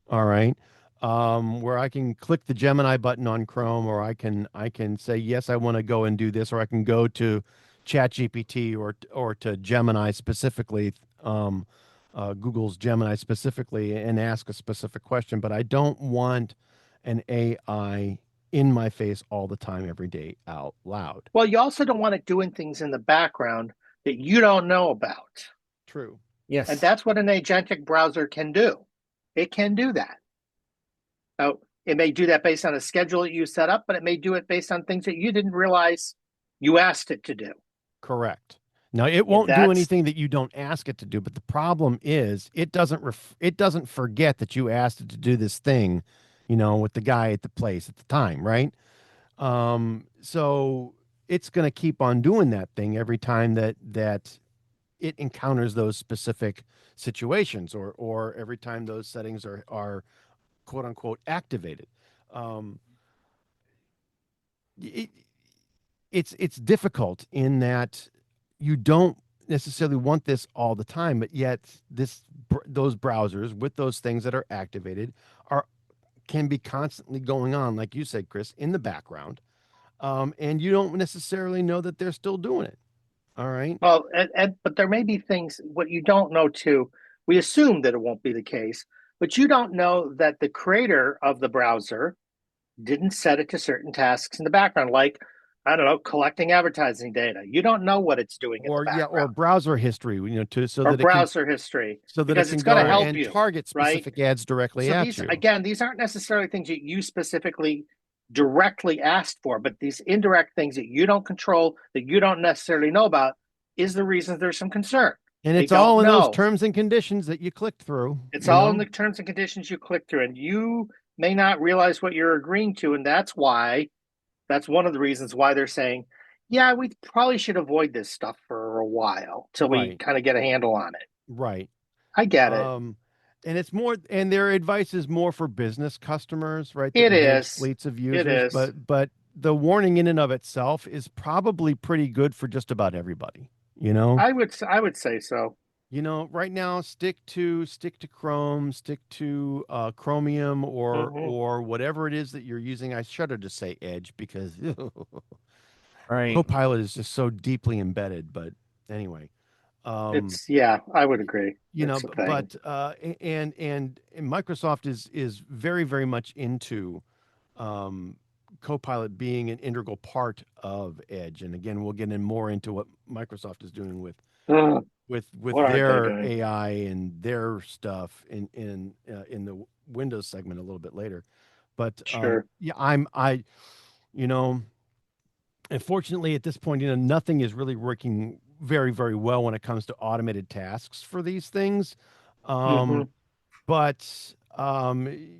All right. Where I can click the Gemini button on Chrome, or I can say yes, I want to go and do this, or I can go to ChatGPT or to Gemini specifically, Google's Gemini specifically, and ask a specific question. But I don't want an AI in my face all the time, every day, out loud. Well, you also don't want it doing things in the background that you don't know about. True. Yes. And that's what an agentic browser can do. It can do that. Now, it may do that based on a schedule that you set up, but it may do it based on things that you didn't realize you asked it to do. Correct. Now, it won't do anything that you don't ask it to do, but the problem is it doesn't forget that you asked it to do this thing, with the guy at the place at the time, right? So it's going to keep on doing that thing every time that it encounters those specific situations, or every time those settings are quote unquote activated. It's difficult in that you don't necessarily want this all the time, but yet those browsers with those things that are activated can be constantly going on, like you said, Chris, in the background, and you don't necessarily know that they're still doing it. All right. Well, but there may be things what you don't know too. We assume that it won't be the case, but you don't know that the creator of the browser didn't set it to certain tasks in the background, like, I don't know, collecting advertising data. You don't know what it's doing in the background. Or browser history, history, so that because it's going to help you target specific ads directly at you. Again, these aren't necessarily things that you specifically directly asked for, but these indirect things that you don't control, that you don't necessarily know about, is the reason there's some concern. And it's all in those terms and conditions that you clicked through. It's all in the terms and conditions you click through, and you may not realize what you're agreeing to, and that's one of the reasons why they're saying, yeah, we probably should avoid this stuff for a while till we kind of get a handle on it. Right. I get it. And it's more, and their advice is more for business customers, right? It is fleets of users, but the warning in and of itself is probably pretty good for just about everybody. I would say so. Right now, stick to Chrome, stick to Chromium, or whatever it is that you're using. I shudder to say Edge because Copilot is just so deeply embedded. But anyway, I would agree. But and Microsoft is very, very much into Copilot being an integral part of Edge. And again, we'll get in more into what Microsoft is doing with their AI and their stuff in the Windows segment a little bit later. But Sure. yeah, you know, unfortunately at this point, nothing is really working very, very well when it comes to automated tasks for these things. Mm-hmm. But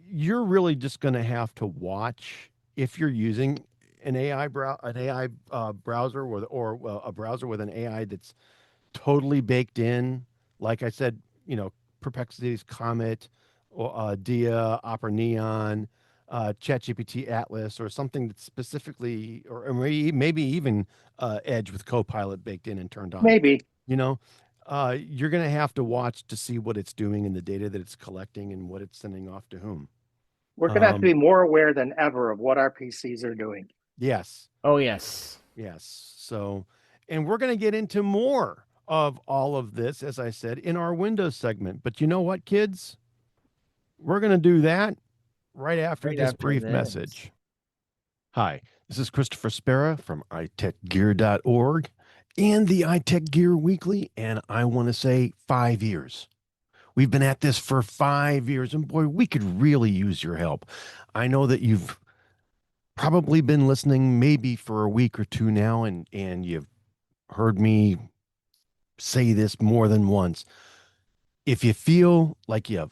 you're really just going to have to watch if you're using an AI browser or a browser with an AI that's totally baked in. Like I said, Perplexity's Comet, or Dia, Opera Neon, ChatGPT Atlas, or something that's specifically, or maybe even Edge with Copilot baked in and turned on. Maybe. You're going to have to watch to see what it's doing and the data that it's collecting and what it's sending off to whom. We're going to have to be more aware than ever of what our PCs are doing. Yes. Oh, yes. Yes. So, and we're going to get into more of all of this, as I said, in our Windows segment. But you know what, kids? We're going to do that right after this brief message. Hi, this is Christopher Spera from iTechGear.org and the iTechGear Weekly, and I want to say 5 years. We've been at this for 5 years, and boy, we could really use your help. I know that you've probably been listening maybe for a week or two now, and you've heard me say this more than once. If you feel like you're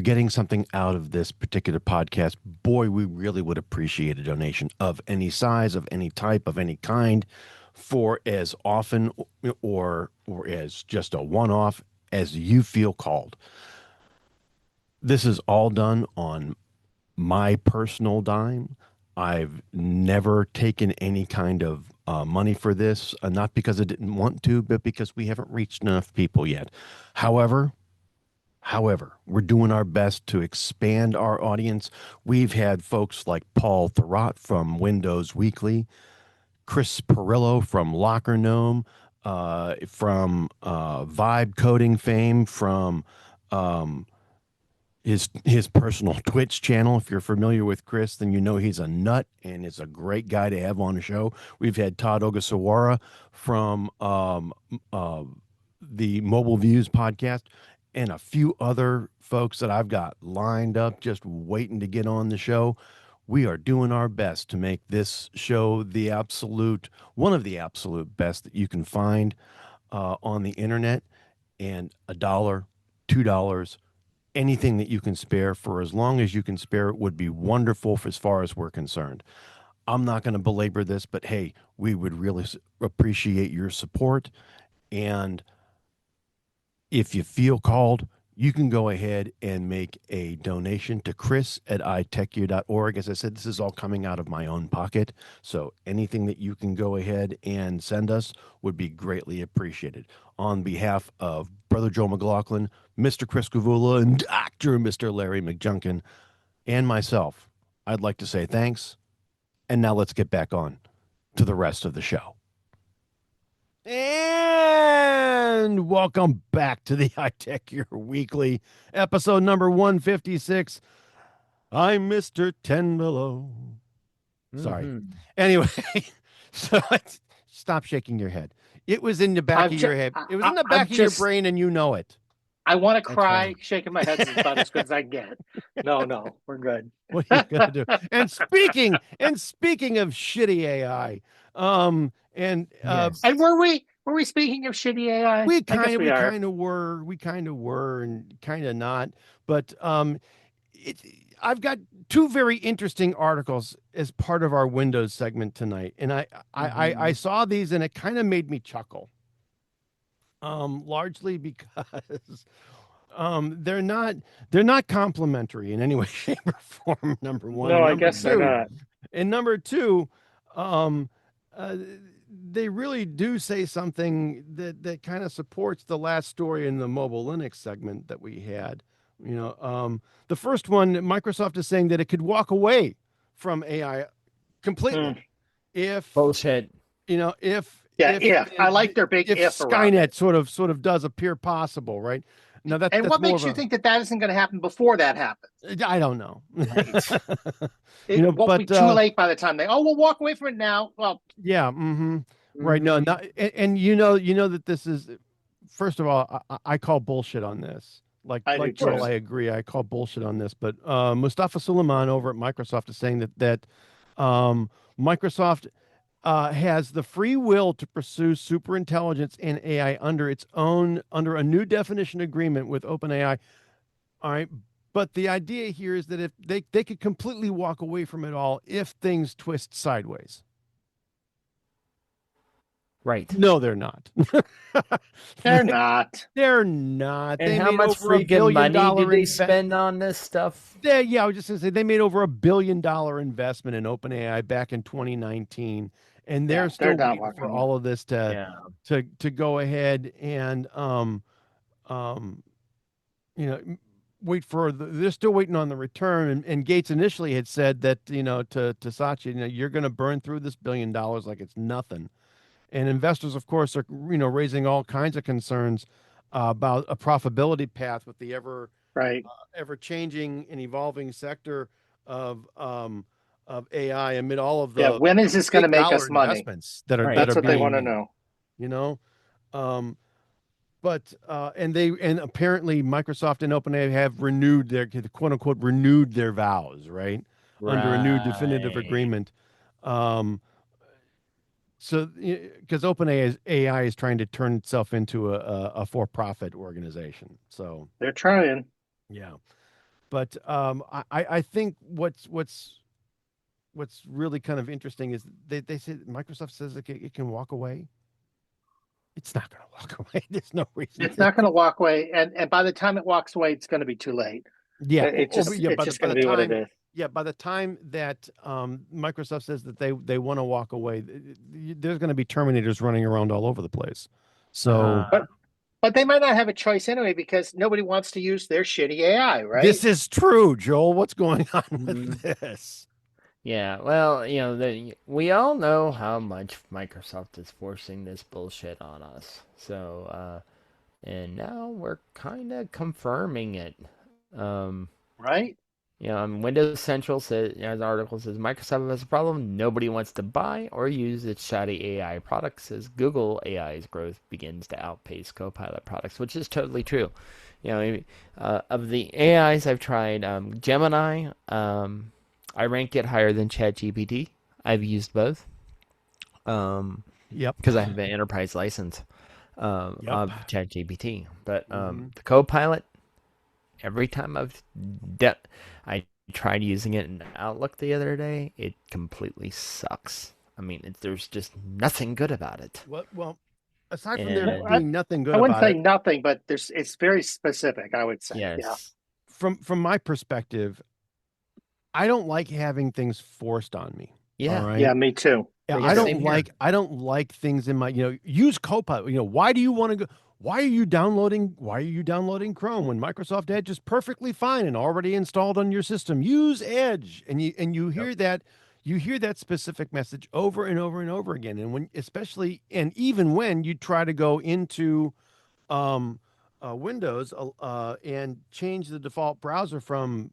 getting something out of this particular podcast, boy, we really would appreciate a donation of any size, of any type, of any kind, for as often or as just a one-off as you feel called. This is all done on my personal dime. I've never taken any kind of money for this, not because I didn't want to, but because we haven't reached enough people yet. However, we're doing our best to expand our audience. We've had folks like Paul Thurrott from Windows Weekly, Chris Perillo from Locker Gnome, from Vibe Coding fame, from his personal Twitch channel. If you're familiar with Chris, then you know he's a nut and is a great guy to have on the show. We've had Todd Ogasawara from the Mobile Views podcast, and a few other folks that I've got lined up just waiting to get on the show. We are doing our best to make this show one of the absolute best that you can find on the internet. And $1, $2, anything that you can spare, for as long as you can spare it, would be wonderful as far as we're concerned. I'm not going to belabor this, but hey, we would really appreciate your support. And if you feel called, you can go ahead and make a donation to Chris at iTechGear.org. As I said, this is all coming out of my own pocket. So anything that you can go ahead and send us would be greatly appreciated. On behalf of Brother Joe McLaughlin, Mr. Chris Gavula, and Dr. Mr. Larry McJunkin, and myself, I'd like to say thanks. And now let's get back on to the rest of the show. And welcome back to the iTechGear Weekly, episode number 156. I'm Mr. Ten Below. Sorry. Anyway, so stop shaking your head. It was in the back of your head. It was in the back of your brain, and you know it. I want to cry. Shaking my head is about as good as I get. No, we're good. What are you gonna do? And speaking of shitty AI, and were we speaking of shitty AI? We kind of were, and kind of not. But I've got two very interesting articles as part of our Windows segment tonight, and I saw these, and it kind of made me chuckle. Largely because they're not complimentary in any way, shape, or form. Number one. No, I guess they're not. And number two, they really do say something that kind of supports the last story in the Mobile Linux segment that we had. The first one, Microsoft is saying that it could walk away from AI completely if bullshit. If I like their big if Skynet sort of does appear possible, right? Now that's what makes you think that isn't going to happen before that happens? I don't know. Right. It won't be too late by the time we'll walk away from it now. Well, yeah, right. No, not, and you know that this is, first of all, I call bullshit on this. I do Joel, too. I agree. I call bullshit on this, but Mustafa Suleiman over at Microsoft is saying that Microsoft has the free will to pursue superintelligence and AI under a new definition agreement with OpenAI. All right. But the idea here is that if they could completely walk away from it all if things twist sideways. Right. No, they're not. They're not. They're not. And They how made much over $1 billion money did they spend on this stuff? Yeah, I was just gonna say they made over $1 billion investment in OpenAI back in 2019, and they're still waiting for all of this to go ahead and they're still waiting on the return. And Gates initially had said that to Satya, you're going to burn through this $1 billion like it's nothing. And investors, of course, are raising all kinds of concerns about a profitability path with the ever changing and evolving sector of AI amid all of the when is this going to make us money? Investments that are That's that are what they being want to made, know. But and apparently Microsoft and OpenAI have renewed their quote unquote renewed their vows, right? Under a new definitive agreement. So, because OpenAI is trying to turn itself into a for-profit organization, so they're trying. Yeah, but I think what's really kind of interesting is they say Microsoft says it can walk away. It's not going to walk away. There's no reason. It's not going to walk away, and by the time it walks away, it's going to be too late. Yeah, it's just going to be what it is. Yeah, by the time that Microsoft says that they want to walk away, there's going to be Terminators running around all over the place. So, but they might not have a choice anyway because nobody wants to use their shitty AI, right? This is true, Joel. What's going on with this? Yeah, well, we all know how much Microsoft is forcing this bullshit on us. So, and now we're kind of confirming it. Right? Windows Central says, the article says, Microsoft has a problem nobody wants to buy or use its shoddy AI products as Google AI's growth begins to outpace Copilot products, which is totally true. Of the AIs I've tried, Gemini, I rank it higher than ChatGPT. I've used both. Because I have an enterprise license of ChatGPT. But the Copilot, every time I tried using it in Outlook the other day, it completely sucks. I mean, there's just nothing good about it. Well, aside from there being nothing good about it, I wouldn't say nothing, but it's very specific, I would say. Yes. Yeah. From my perspective, I don't like having things forced on me. Yeah. All right? Yeah, me too. Yeah, I don't like things in my, use Copilot. Why do you want to go? Why are you downloading Chrome when Microsoft Edge is perfectly fine and already installed on your system? Use Edge. And you hear that specific message over and over and over again. And even when you try to go into Windows and change the default browser from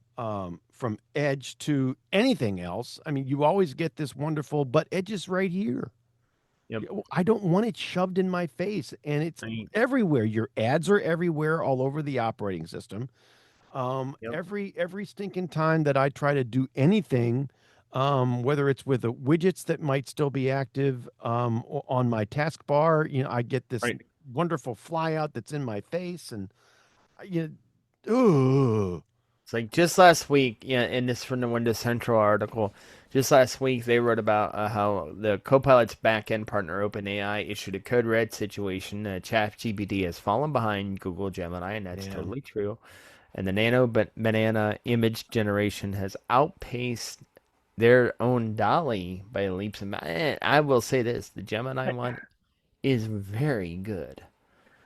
Edge to anything else, I mean, you always get this wonderful, but Edge is right here. Yep. I don't want it shoved in my face, and it's everywhere. Your ads are everywhere, all over the operating system. Every stinking time that I try to do anything, whether it's with the widgets that might still be active on my taskbar, I get this wonderful flyout that's in my face, and It's like just last week, and this from the Windows Central article. Just last week, they wrote about how the Copilot's backend partner OpenAI issued a code red situation. ChatGPT has fallen behind Google Gemini, and that's totally true. And the Nano Banana image generation has outpaced their own Dolly by leaps and bounds. I will say this: the Gemini one is very good.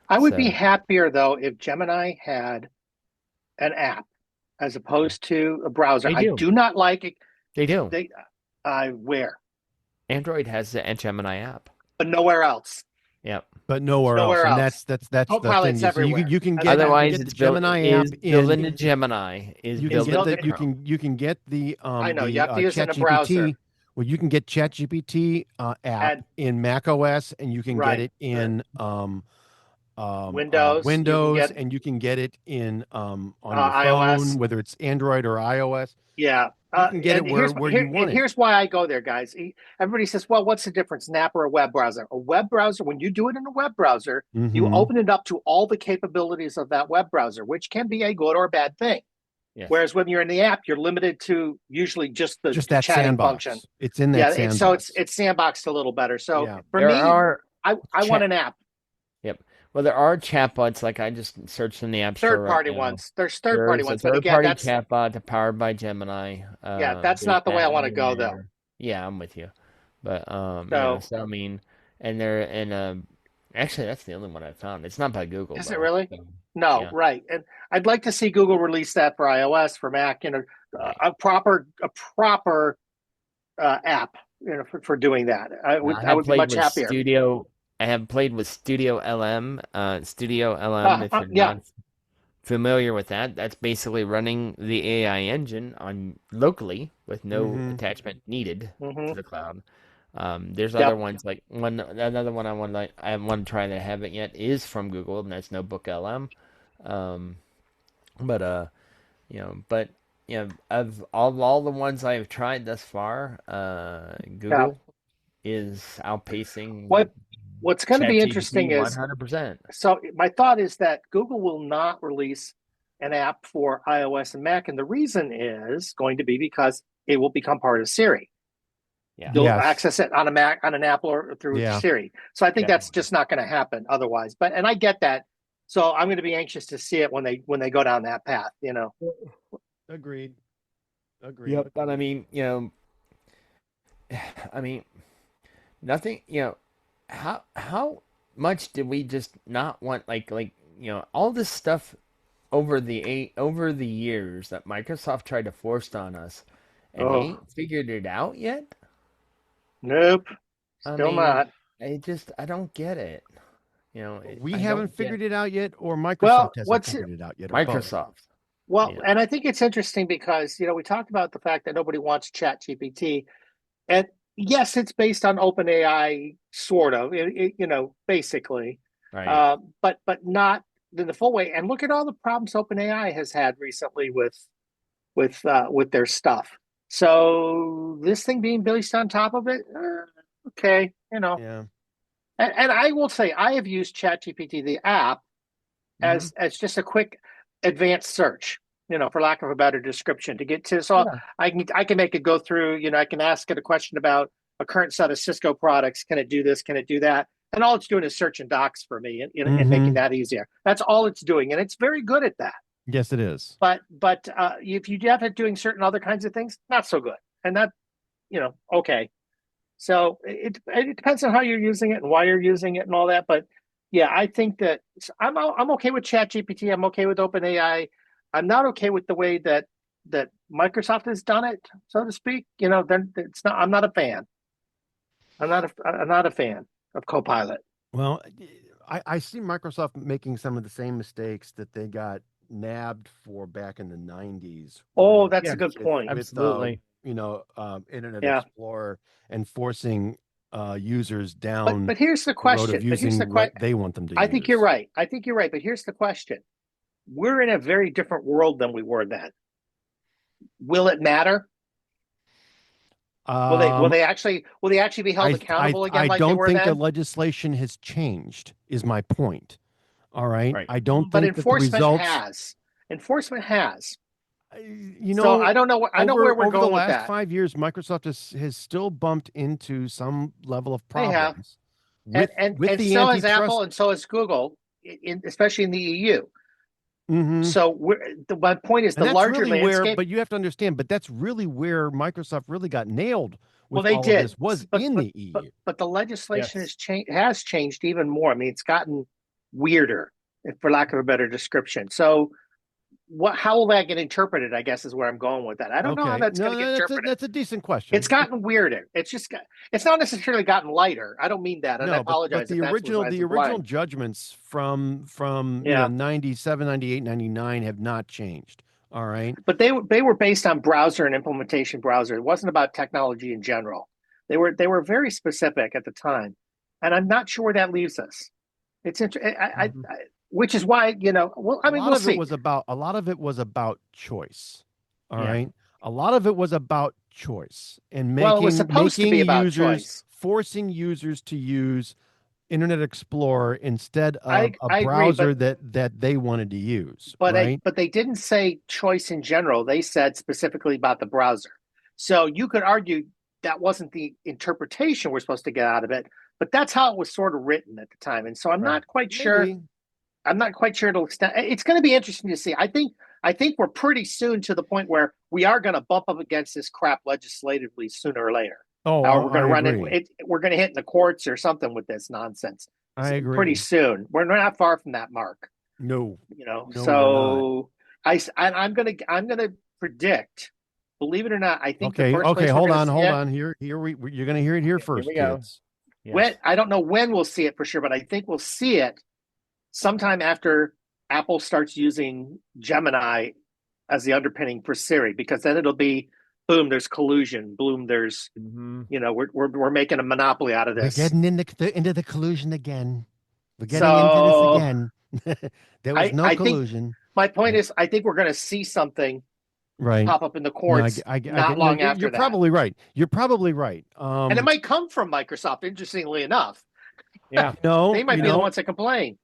I would be happier though if Gemini had an app as opposed to a browser. I do not like it. They do. Where? Android has the Gemini app, but nowhere else. Yep. But nowhere else. And that's Copilot's the thing. everywhere. You can get otherwise the Gemini app built into Gemini. You can get the I know you have to use it in a ChatGPT. browser. Well, you can get ChatGPT app in Mac OS, and you can get it in Windows, Windows, and you can get it in on your iOS, phone, whether it's Android or iOS. Yeah. You can get it where you want it. Here's why I go there, guys. Everybody says, well, what's the difference, an app or a web browser? A web browser, when you do it in a web browser, you open it up to all the capabilities of that web browser, which can be a good or bad thing. Yes. Whereas when you're in the app, you're limited to usually just the that chatting sandbox function. It's in that sandbox. So it's sandboxed a little better. So for me, I want an app. Yep. Well, there are chatbots, like I just searched in the App Store. Third-party ones. There's third-party ones. But again, that's chatbot powered by Gemini. That's not the way I want to go, though. Yeah, I'm with you. But so I mean, actually, that's the only one I found. It's not by Google. Is it really? So, no, right. And I'd like to see Google release that for iOS, for Mac, a proper app, for doing that. I would be much happier. I have played with Studio LM. Studio LM, if you're not familiar with that, that's basically running the AI engine on locally with no attachment needed to the cloud. There's other ones, like another one I want to try that I haven't yet is from Google, and that's Notebook LM. But of all the ones I've tried thus far, Google is outpacing. What's going to be interesting 100%. is, so my thought is that Google will not release an app for iOS and Mac, and the reason is going to be because it will become part of Siri. Yeah. You'll access it on a Mac, on an Apple, or through Siri. So I think that's just not going to happen otherwise. And I get that. So I'm going to be anxious to see it when they go down that path. Agreed. Yep. But I mean, nothing. How much did we just not want all this stuff over the years that Microsoft tried to force on us, and they ain't figured it out yet? Nope. Still not. I don't get it. We haven't figured it out yet, or Microsoft hasn't figured it out yet. Microsoft. Well, and I think it's interesting because we talked about the fact that nobody wants ChatGPT, and yes, it's based on OpenAI, sort of, basically, right. But not in the full way. And look at all the problems OpenAI has had recently with their stuff. So this thing being based on top of it, okay, Yeah. And I will say I have used ChatGPT, the app, as just a quick advanced search, for lack of a better description, to get to. So I can make it go through. I can ask it a question about a current set of Cisco products. Can it do this? Can it do that? And all it's doing is searching docs for me and making that easier. That's all it's doing, and it's very good at that. Yes, it is. But if you have it doing certain other kinds of things, not so good. And that, okay. So it depends on how you're using it and why you're using it and all that. But yeah, I think that I'm okay with ChatGPT. I'm okay with OpenAI. I'm not okay with the way that Microsoft has done it, so to speak. Then it's not. I'm not a fan. I'm not a fan of Copilot. Well, I see Microsoft making some of the same mistakes that they got nabbed for back in the 90s. Oh, that's a good point. Absolutely. Internet Explorer and forcing users down. But here's the question. What they want them to use. I think you're right. But here's the question. We're in a very different world than we were then. Will it matter? Will they actually be held accountable again? I don't think the legislation has changed. Is my point. All right. I don't think that the results. Enforcement has. So I don't know. I know where we're going with that. Over the last 5 years, Microsoft has still bumped into some level of problems. They have, and so has Apple, and so has Google, especially in the EU. So my point is, the larger landscape. But you have to understand. But that's really where Microsoft really got nailed. Well, they did. This was in the EU. But the legislation has changed even more. I mean, it's gotten weirder, for lack of a better description. So, how will that get interpreted? I guess is where I'm going with that. I don't know how that's going to get interpreted. That's a decent question. It's gotten weirder. It's not necessarily gotten lighter. I don't mean that, and I apologize. But the original judgments from 97, 98, 99 have not changed. All right. But they were based on browser and implementation browser. It wasn't about technology in general. They were very specific at the time, and I'm not sure where that leaves us. It's interesting. Which is why, well, I mean, we'll see. A lot of it was about choice. All right. A lot of it was about choice and it was supposed to be about choice. Forcing users to use Internet Explorer instead of a browser that they wanted to use. But they didn't say choice in general. They said specifically about the browser. So you could argue that wasn't the interpretation we're supposed to get out of it, but that's how it was sort of written at the time. And so I'm not quite sure. I'm not quite sure it'll extend. It's going to be interesting to see. I think we're pretty soon to the point where we are going to bump up against this crap legislatively sooner or later. Oh, we're going to run it. We're going to hit in the courts or something with this nonsense. I agree. Pretty soon. We're not far from that mark. No. So I'm going to predict. Believe it or not, I think. Okay. Hold on. Here you're going to hear it here first, kids. Yes. I don't know when we'll see it for sure, but I think we'll see it sometime after Apple starts using Gemini as the underpinning for Siri, because then it'll be. Boom, there's collusion. Boom, there's, we're making a monopoly out of this. We're getting into the collusion again. We're getting into this again. There was no collusion. My point is, I think we're going to see something pop up in the courts not long after that. You're probably right. You're probably right. And it might come from Microsoft, interestingly enough. Yeah. They might be the ones that complain.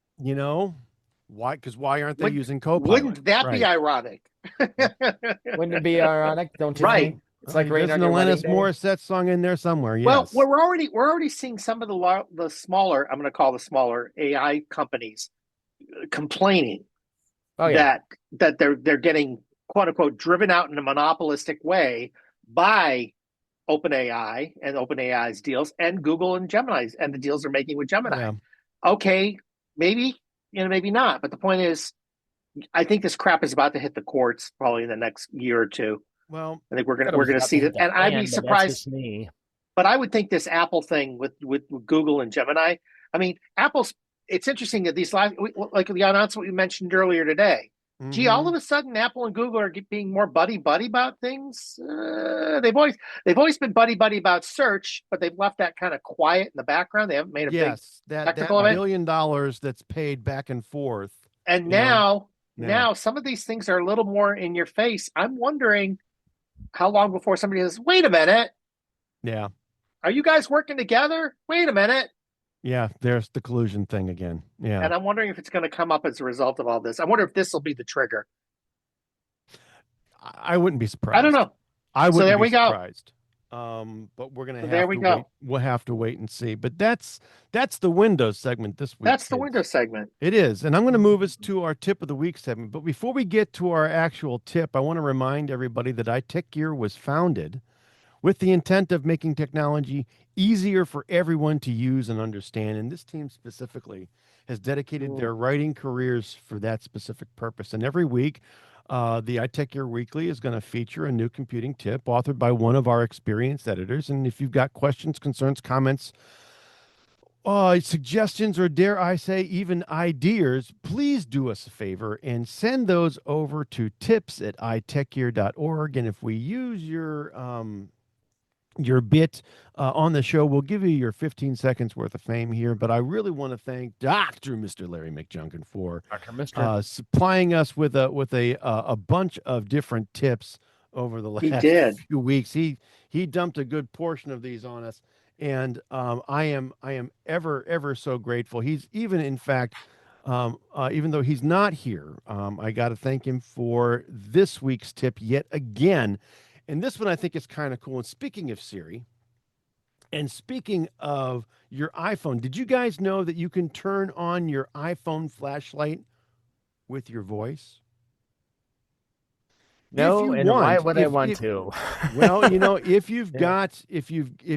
Why? Because why aren't they using Copilot? Wouldn't that be ironic? Wouldn't it be ironic? Don't you think? It's like there's an Alanis Morissette song in there somewhere. Yes. Well, we're already seeing some of the smaller, I'm going to call the smaller AI companies complaining that they're getting quote unquote driven out in a monopolistic way by OpenAI and OpenAI's deals and Google and Gemini's and the deals they're making with Gemini. Yeah. Okay, maybe maybe not, but the point is, I think this crap is about to hit the courts probably in the next year or two. Well, I think we're gonna see that, and I'd be surprised. But I would think this Apple thing with Google and Gemini. I mean, it's interesting that these like the announcement we mentioned earlier today. Mm-hmm. Gee, all of a sudden, Apple and Google are being more buddy about things. They've always been buddy about search, but they've left that kind of quiet in the background. They haven't made a big technical $1 billion that's paid back and forth. And now some of these things are a little more in your face. I'm wondering how long before somebody says, "Wait a minute, yeah, are you guys working together? Wait a minute." Yeah, there's the collusion thing again. Yeah. And I'm wondering if it's going to come up as a result of all this. I wonder if this will be the trigger. I wouldn't be surprised. I don't know. I wouldn't be surprised. But we're going to have to wait. We'll have to wait and see. But that's the Windows segment this week. That's the Windows segment. It is. And I'm going to move us to our tip of the week segment. But before we get to our actual tip, I want to remind everybody that iTechGear was founded with the intent of making technology easier for everyone to use and understand. And this team specifically has dedicated their writing careers for that specific purpose. And every week, the iTechGear Weekly is going to feature a new computing tip authored by one of our experienced editors. And if you've got questions, concerns, comments, suggestions, or dare I say even ideas, please do us a favor and send those over to tips@itechgear.org. And if we use your bit on the show, we'll give you your 15 seconds worth of fame here. But I really want to thank Mr. Larry McJunkin for supplying us with a bunch of different tips over the last few weeks. He dumped a good portion of these on us, and I am ever so grateful. He's even, in fact, even though he's not here, I got to thank him for this week's tip yet again. And this one I think is kind of cool. And speaking of Siri, and speaking of your iPhone, did you guys know that you can turn on your iPhone flashlight with your voice? No, and why would I want to? Well, if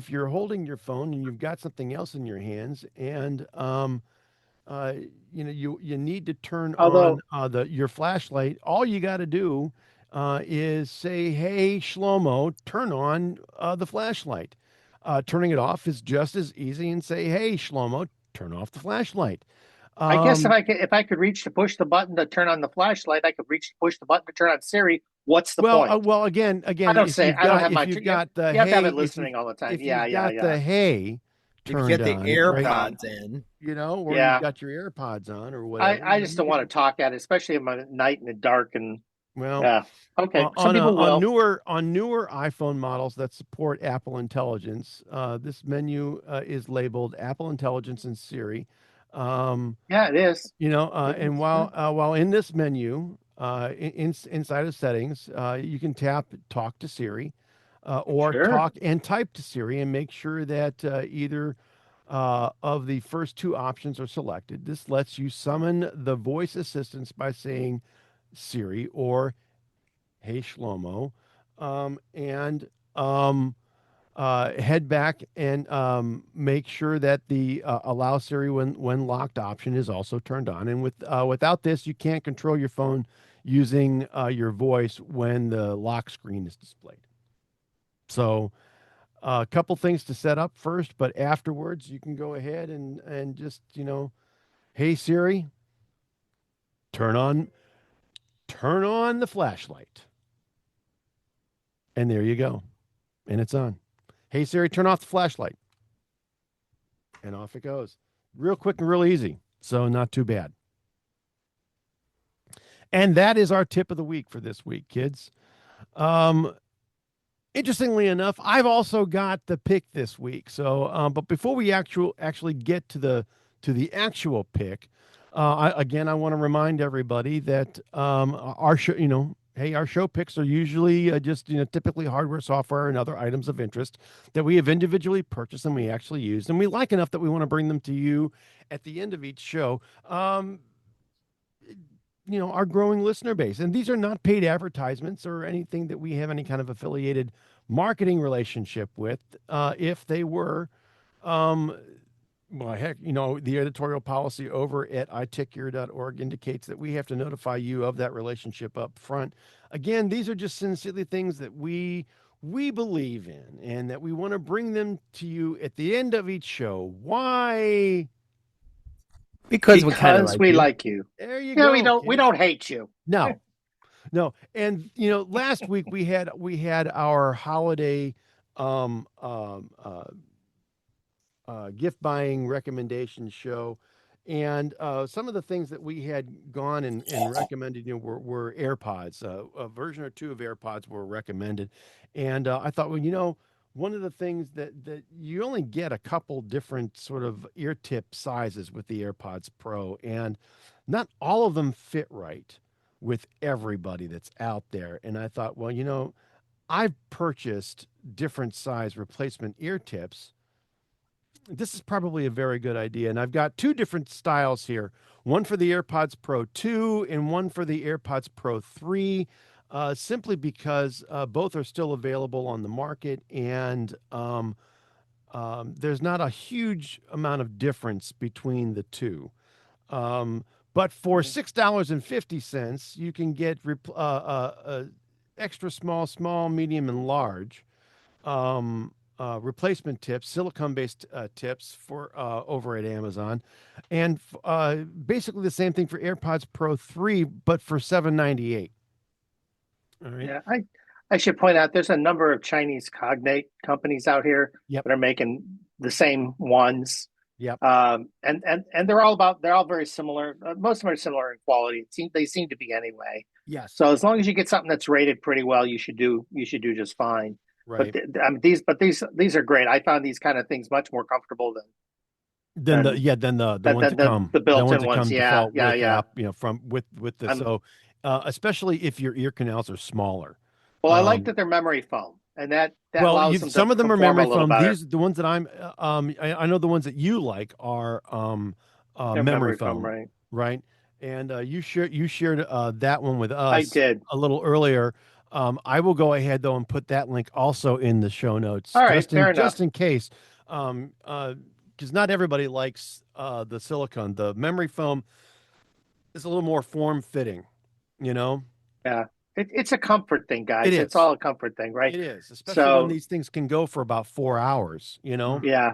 you're holding your phone and you've got something else in your hands, and you need to turn on your flashlight, all you got to do is say, "Hey, Shlomo, turn on the flashlight." Turning it off is just as easy, and say, "Hey, Shlomo, turn off the flashlight." I guess if I could reach to push the button to turn on the flashlight, I could reach to push the button to turn on Siri. What's the point? Well, again, I don't have my. You have to have it listening all the time. The hey. If you get the AirPods in. or you've got your AirPods on or whatever. I just don't want to talk at it, especially at night in the dark. And well, okay, some people will. On newer iPhone models that support Apple Intelligence, this menu is labeled Apple Intelligence and Siri. Yeah, it is. And while in this menu, inside of settings, you can tap Talk to Siri, or talk and type to Siri, and make sure that either of the first two options are selected. This lets you summon the voice assistants by saying Siri or Hey Shlomo, and head back and make sure that the allow Siri when locked option is also turned on. And without this, you can't control your phone using your voice when the lock screen is displayed. So a couple things to set up first, but afterwards you can go ahead and just, hey Siri, turn on the flashlight. And there you go. And it's on. Hey Siri, turn off the flashlight. And off it goes. Real quick and real easy. So not too bad. And that is our tip of the week for this week, kids. Interestingly enough, I've also got the pick this week. So, but before we actually get to the actual pick, I want to remind everybody that our show, our show picks are usually just typically hardware, software, and other items of interest that we have individually purchased and we actually use, and we like enough that we want to bring them to you at the end of each show. Our growing listener base. And these are not paid advertisements or anything that we have any kind of affiliated marketing relationship with. If they were, well, heck, the editorial policy over at iTechGear.org indicates that we have to notify you of that relationship up front. Again, these are just sincerely things that we believe in and that we want to bring them to you at the end of each show. Why? Because we kind of like you. There you go. We don't hate you. No. And last week we had our holiday gift buying recommendation show, and some of the things that we had gone and recommended were AirPods. A version or two of AirPods were recommended, and I thought, one of the things that you only get a couple different sort of ear tip sizes with the AirPods Pro, and not all of them fit right with everybody that's out there. And I thought, well, I've purchased different size replacement ear tips. This is probably a very good idea. And I've got two different styles here, one for the AirPods Pro 2 and one for the AirPods Pro 3. Simply because both are still available on the market, and there's not a huge amount of difference between the two. But for $6.50, you can get extra small, medium, and large replacement tips, silicone-based tips for over at Amazon, and basically the same thing for AirPods Pro 3, but for $7.98. All right. Yeah, I should point out there's a number of Chinese cognate companies out here that are making the same ones. Yep. And they're all very similar. Most of them are similar in quality. They seem to be anyway. Yes. So as long as you get something that's rated pretty well, you should do just fine. Right. But these are great. I found these kind of things much more comfortable than the ones that come, the built-in ones. From with the so. Especially if your ear canals are smaller. Well, I like that they're memory foam, and that allows them. Some of them are memory foam. Better. These the ones that I know the ones that you like are memory foam, right? And you shared that one with us. I did a little earlier. I will go ahead though and put that link also in the show notes. All right, just in case, because not everybody likes the silicone. The memory foam is a little more form fitting. Yeah, it's a comfort thing, guys. It's all a comfort thing, right? It is, especially when these things can go for about 4 hours. Yeah.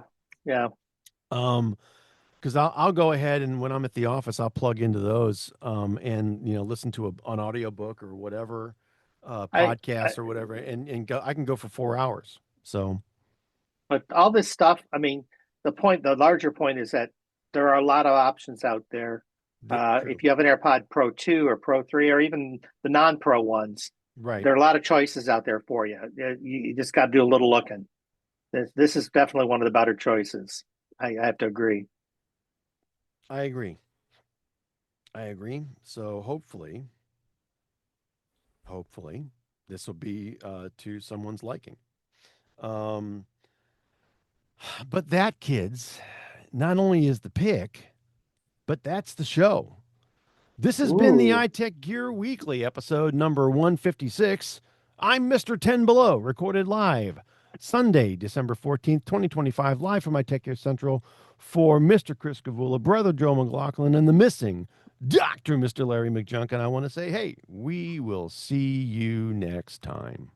Because I'll go ahead and when I'm at the office, I'll plug into those and listen to an audiobook or whatever podcast or whatever, and go. I can go for 4 hours. So, but all this stuff, I mean, the larger point is that There are a lot of options out there. If you have an AirPod Pro 2 or Pro 3 or even the non-Pro ones, right, there are a lot of choices out there for you. You just got to do a little looking. This is definitely one of the better choices. I have to agree. I agree. So hopefully, this will be to someone's liking. But that, kids, not only is the pick, but that's the show. This has been the iTechGear Weekly, episode number 156. I'm Mr. 10 Below, recorded live Sunday, December 14th, 2025, live from iTechGear Central for Mr. Chris Gavula, brother Joe McLaughlin, and the missing Dr. Mr. Larry McJunkin. I want to say, hey, we will see you next time.